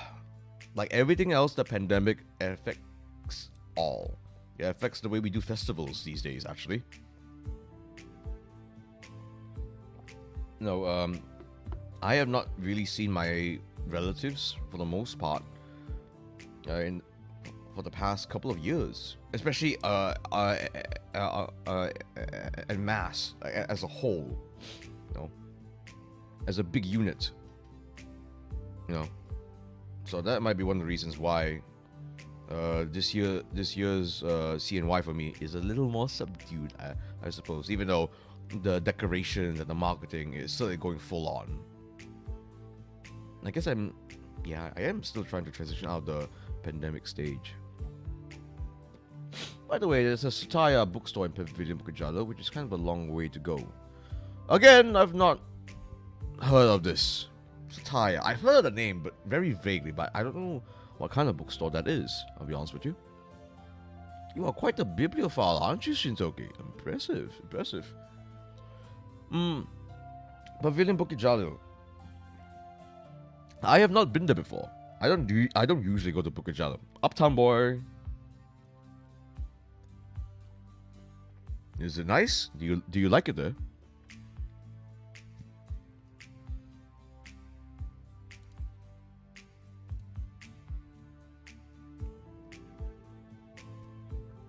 like everything else, the pandemic affects all. It affects the way we do festivals these days, actually. No, I have not really seen my relatives for the most part for the past couple of years, especially en masse, as a whole, as a big unit, So that might be one of the reasons why. This year's CNY for me is a little more subdued, I suppose, even though the decorations and the marketing is still going full on. I guess I am still trying to transition out of the pandemic stage. By the way, there's a satire bookstore in Pavilion Bukajalo, which is kind of a long way to go. Again, I've not heard of this satire. I've heard of the name, but very vaguely, but I don't know what kind of bookstore that is, I'll be honest with you. You are quite a bibliophile, aren't you, Shintoki? Impressive. Pavilion Bukijalo. I have not been there before. I don't usually go to Bukijalo. Uptown boy. Is it nice? Do you like it there?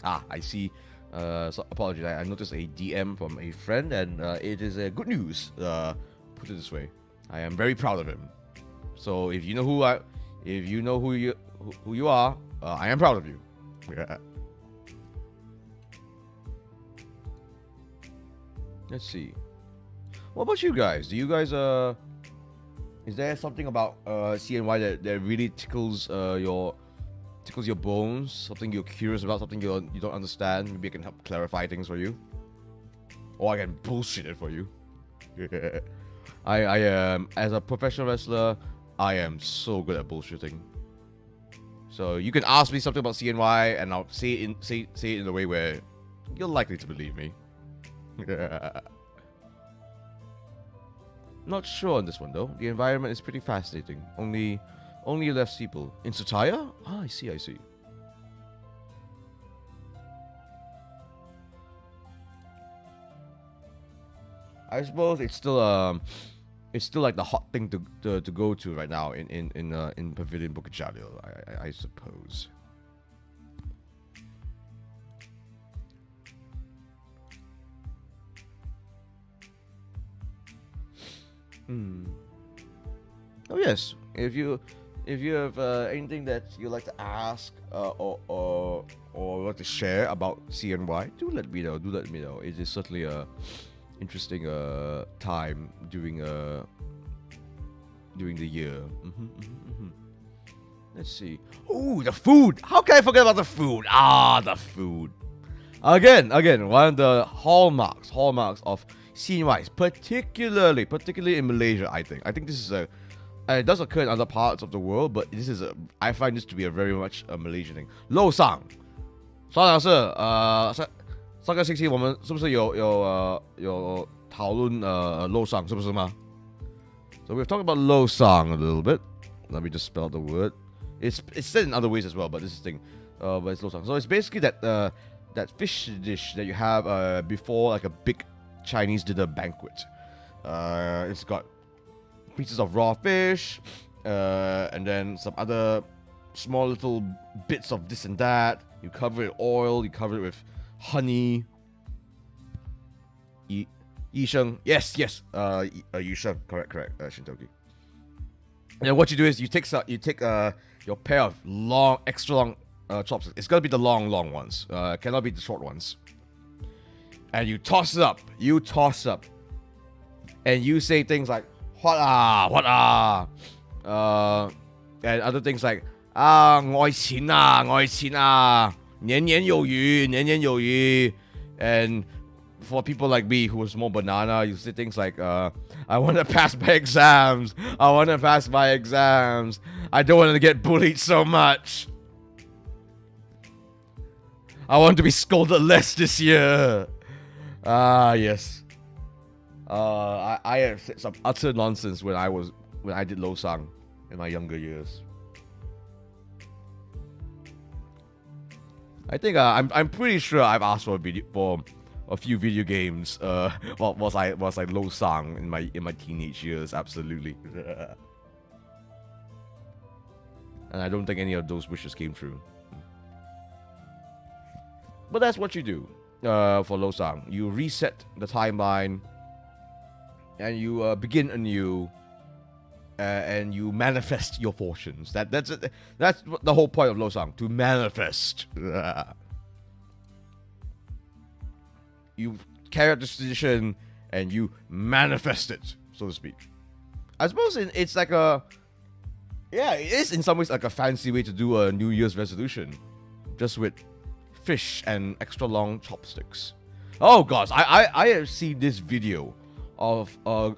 I see. So apologies. I noticed a DM from a friend, and it is good news. Put it this way, I am very proud of him. So if you know who you are, I am proud of you. Yeah. Let's see. What about you guys? Do you guys is there something about CNY that really tickles your bones, something you're curious about, something you don't understand? Maybe I can help clarify things for you, or I can bullshit it for you. I am, as a professional wrestler, I am so good at bullshitting. So you can ask me something about CNY, and I'll say it in a way where you're likely to believe me. Not sure on this one though. The environment is pretty fascinating. Only left people in satire. I see. I suppose it's still like the hot thing to go to right now in Pavilion Bukijalo, I suppose. Oh yes, if you have anything that you'd like to ask or like to share about CNY, do let me know. It is certainly a interesting time during the year. Let's see. Oh, the food! How can I forget about the food? The food. Again, one of the hallmarks of CNYs, particularly in Malaysia. I think this is And it does occur in other parts of the world, but I find this to be a very much a Malaysian thing. 漏上，邵老师，上个星期我们是不是有讨论漏上，是不是吗？ So we've talked about 漏上 a little bit. Let me just spell the word. It's said in other ways as well, but this is the thing. But it's 漏上. So it's basically that fish dish that you have before like a big Chinese dinner banquet. It's got pieces of raw fish, and then some other small little bits of this and that. You cover it with oil, you cover it with honey. Yisheng, yes, Yisheng, correct, Shintoki. And what you do is you take your pair of extra long chopsticks. It's gotta be the long ones. Cannot be the short ones. And you toss it up. And you say things like what ah, and other things like 愛錢啊，年年有餘. And for people like me who was more banana, you say things like I want to pass my exams. I don't want to get bullied so much. I want to be scolded less this year. Yes. I have said some utter nonsense when I did Losang in my younger years. I think I'm pretty sure I've asked for a few video games. Was I Losang in my teenage years? Absolutely. And I don't think any of those wishes came true. But that's what you do for Losang. You reset the timeline, and you begin anew, and you manifest your fortunes. That's the whole point of Losang, to manifest. You carry out this tradition, and you manifest it, so to speak. I suppose it's like it is in some ways like a fancy way to do a New Year's resolution, just with fish and extra long chopsticks. Oh gosh, I have seen this video of a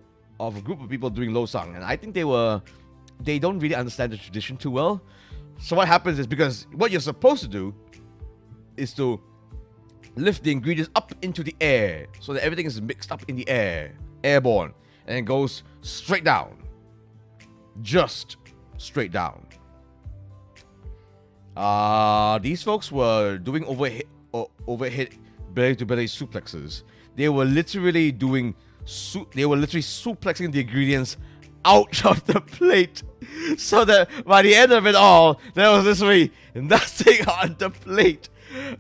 group of people doing Losang, and I think they don't really understand the tradition too well. So what happens is, because what you're supposed to do is to lift the ingredients up into the air so that everything is mixed up in the air, airborne, and it goes straight down, just straight down. These folks were doing overhead belly to belly suplexes. They were literally suplexing the ingredients out of the plate, so that by the end of it all, there was literally nothing on the plate,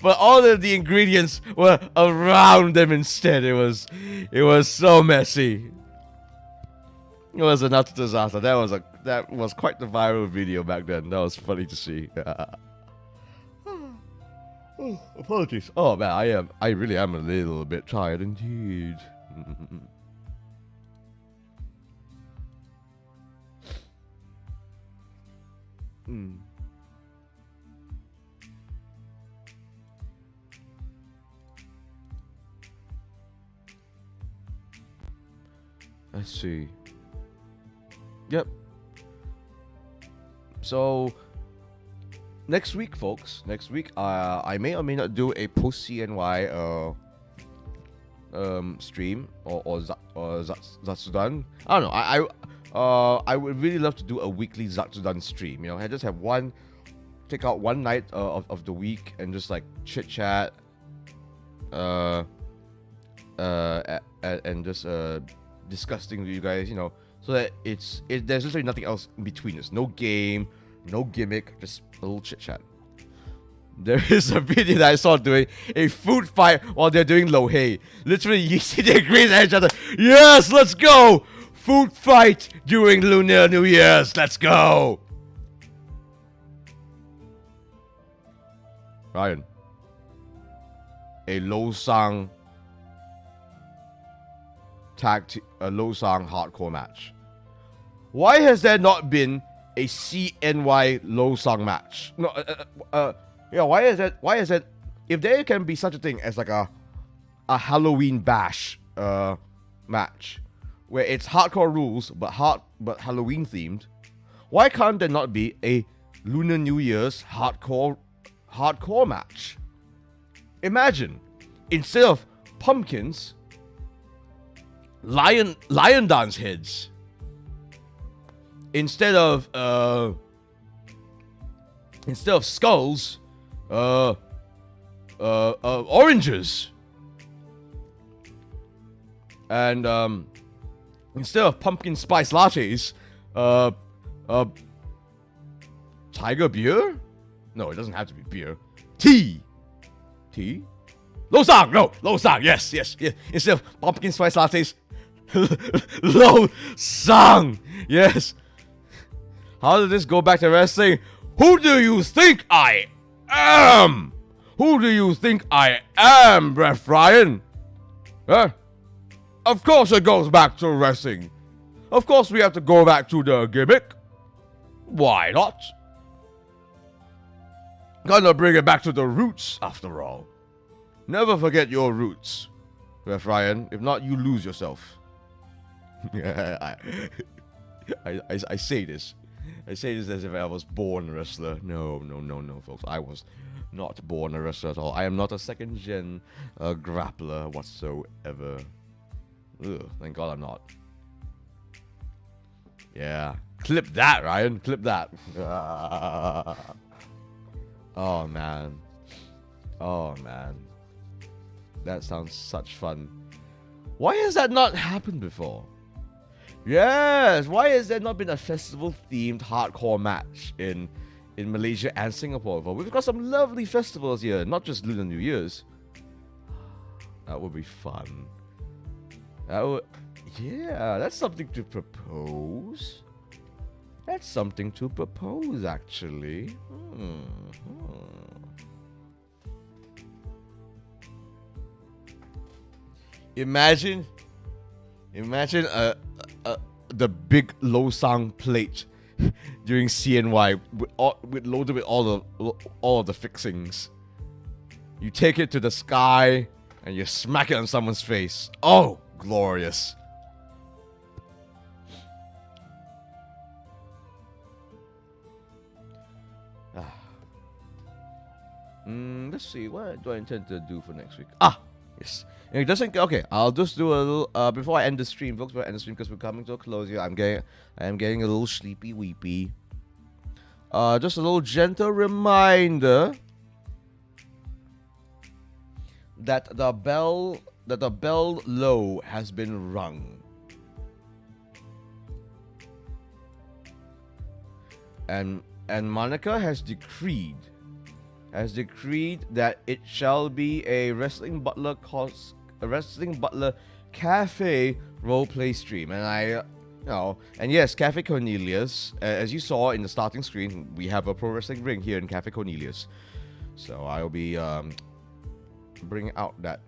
but all of the ingredients were around them instead. It was so messy. It was an utter disaster. That was quite the viral video back then. That was funny to see. Oh, apologies. Oh man, I really am a little bit tired indeed. Let's see. Yep. So next week, folks. I may or may not do a post CNY stream or Zatsudan. I don't know. I would really love to do a weekly Zatsudan stream. I just have take out one night of the week and just like chit chat, and just discuss things with you guys. So that there's literally nothing else in between us. No game, no gimmick, just a little chit chat. There is a video that I saw doing a food fight while they're doing lo hei. Literally, you see the agreeing at each other. Yes, let's go! Food fight during Lunar New Year's. Let's go! Ryan, a Losang hardcore match. Why has there not been a CNY Losang match? No, why is that? If there can be such a thing as like a Halloween bash match where it's hardcore rules but Halloween themed, Why can't there not be a Lunar New Year's hardcore match? Imagine, instead of pumpkins, lion dance heads. Instead of skulls, oranges. And instead of pumpkin spice lattes, tiger beer? No, it doesn't have to be beer. Tea. Lo sang, yes. Instead of pumpkin spice lattes, lo sang, yes. How did this go back to wrestling? Who do you think I am? Who do you think I am, Ref Ryan? Huh? Of course it goes back to wrestling. Of course we have to go back to the gimmick. Why not? Gonna bring it back to the roots, after all. Never forget your roots, Ref Ryan. If not, you lose yourself. I say this. I say this as if I was born a wrestler. No, folks. I was not born a wrestler at all. I am not a second-gen grappler whatsoever. Ugh, thank God I'm not. Yeah. Clip that, Ryan. Clip that. Oh, man. That sounds such fun. Why has that not happened before? Yes, why has there not been a festival-themed hardcore match in Malaysia and Singapore before? We've got some lovely festivals here, not just Lunar New Year's. That would be fun. Yeah, that's something to propose. That's something to propose, actually. Imagine the big Losang plate during CNY loaded with all of the fixings. You take it to the sky and you smack it on someone's face. Oh, glorious. Let's see, what do I intend to do for next week? Yes. It doesn't. Okay, I'll just do a little before I end the stream, folks. Before I end the stream, because we're coming to a close here. I am getting a little sleepy weepy. Just a little gentle reminder that the bell low has been rung. And Monica has decreed that it shall be a Wrestling Butler Cafe roleplay stream. And and yes, Cafe Cornelius, as you saw in the starting screen, we have a pro wrestling ring here in Cafe Cornelius. So I'll be bringing out that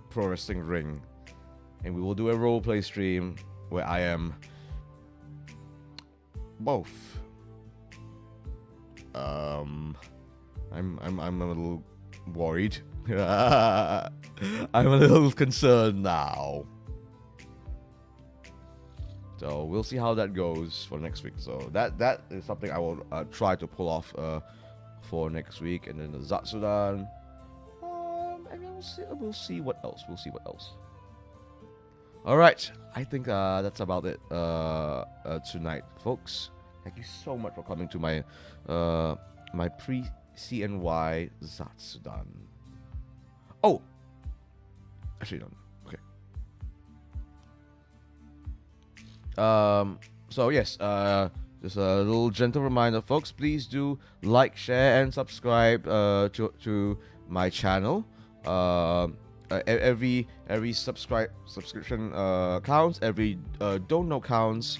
pro wrestling ring, and we will do a roleplay stream where I am both. I'm a little worried. I'm a little concerned now. So we'll see how that goes for next week. So that is something I will try to pull off for next week, and then the Zatsudan. And we'll see what else. All right, I think that's about it tonight, folks. Thank you so much for coming to my my pre-CNY Zatsudan. Oh, actually no. Okay. So yes, just a little gentle reminder, folks. Please do like, share, and subscribe to my channel. Every subscription counts. Every donut counts.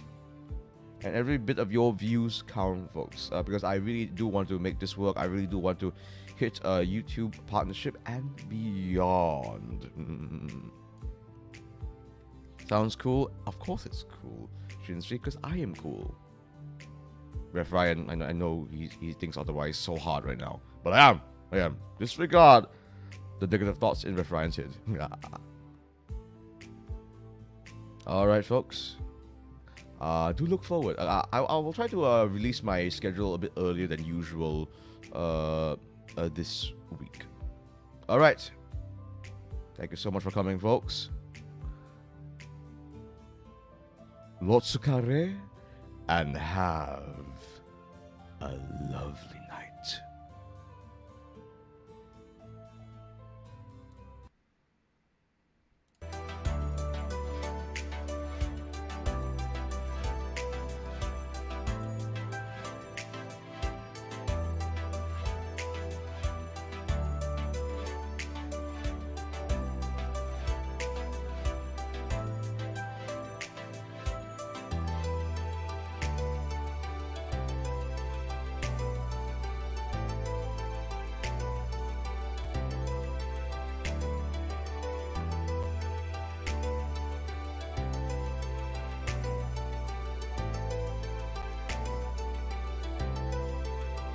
And every bit of your views count, folks, because I really do want to make this work. I really do want to hit a YouTube partnership and beyond. Sounds cool? Of course it's cool, Shinji, because I am cool. Ref Ryan, I know he thinks otherwise so hard right now, but I am. Disregard the negative thoughts in Ref Ryan's head. Alright, folks. do look forward. I will try to release my schedule a bit earlier than usual this week. All right. Thank you so much for coming, folks. Lotsukare, and have a lovely night.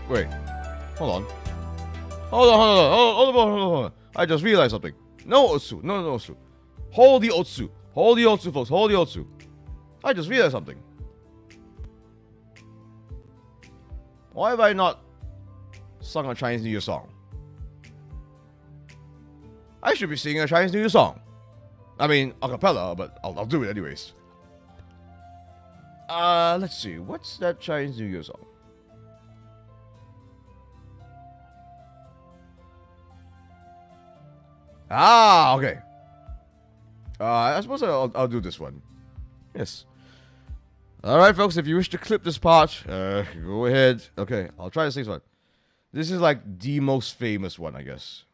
Wait, hold on. Hold on. I just realized something. No Otsu. No Otsu. Hold the Otsu. Hold the Otsu, folks. Hold the Otsu. I just realized something. Why have I not sung a Chinese New Year song? I should be singing a Chinese New Year song. I mean, a cappella, but I'll do it anyways. Let's see. What's that Chinese New Year song? Ah, okay. I suppose I'll do this one. Yes. Alright, folks, if you wish to clip this part, go ahead. Okay, I'll try to sing this one. This is like the most famous one, I guess.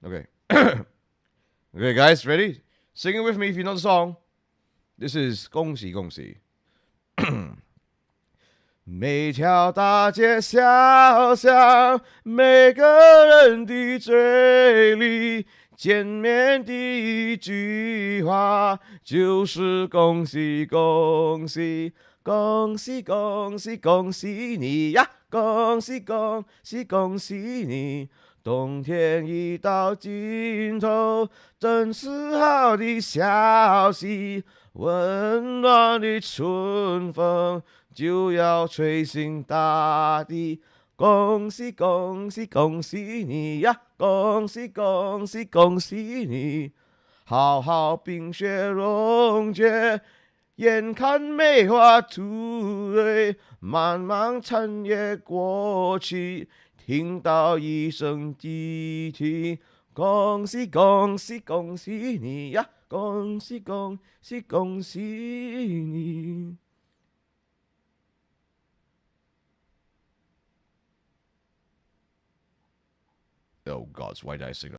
Okay. Okay, guys, ready? Sing it with me if you know the song. This is 恭喜恭喜。每条大街小巷，每个人的嘴里，见面第一句话就是恭喜恭喜，恭喜恭喜恭喜你呀，恭喜恭喜恭喜你。冬天已到尽头，真是好的消息，温暖的春风就要吹醒大地，恭喜恭喜恭喜你呀，恭喜恭喜恭喜你，好好冰雪融解，眼看梅花吐蕊，漫漫长夜过去，听到一声鸡啼，恭喜恭喜恭喜你呀，恭喜恭喜恭喜你。Oh gods, why did I sing that?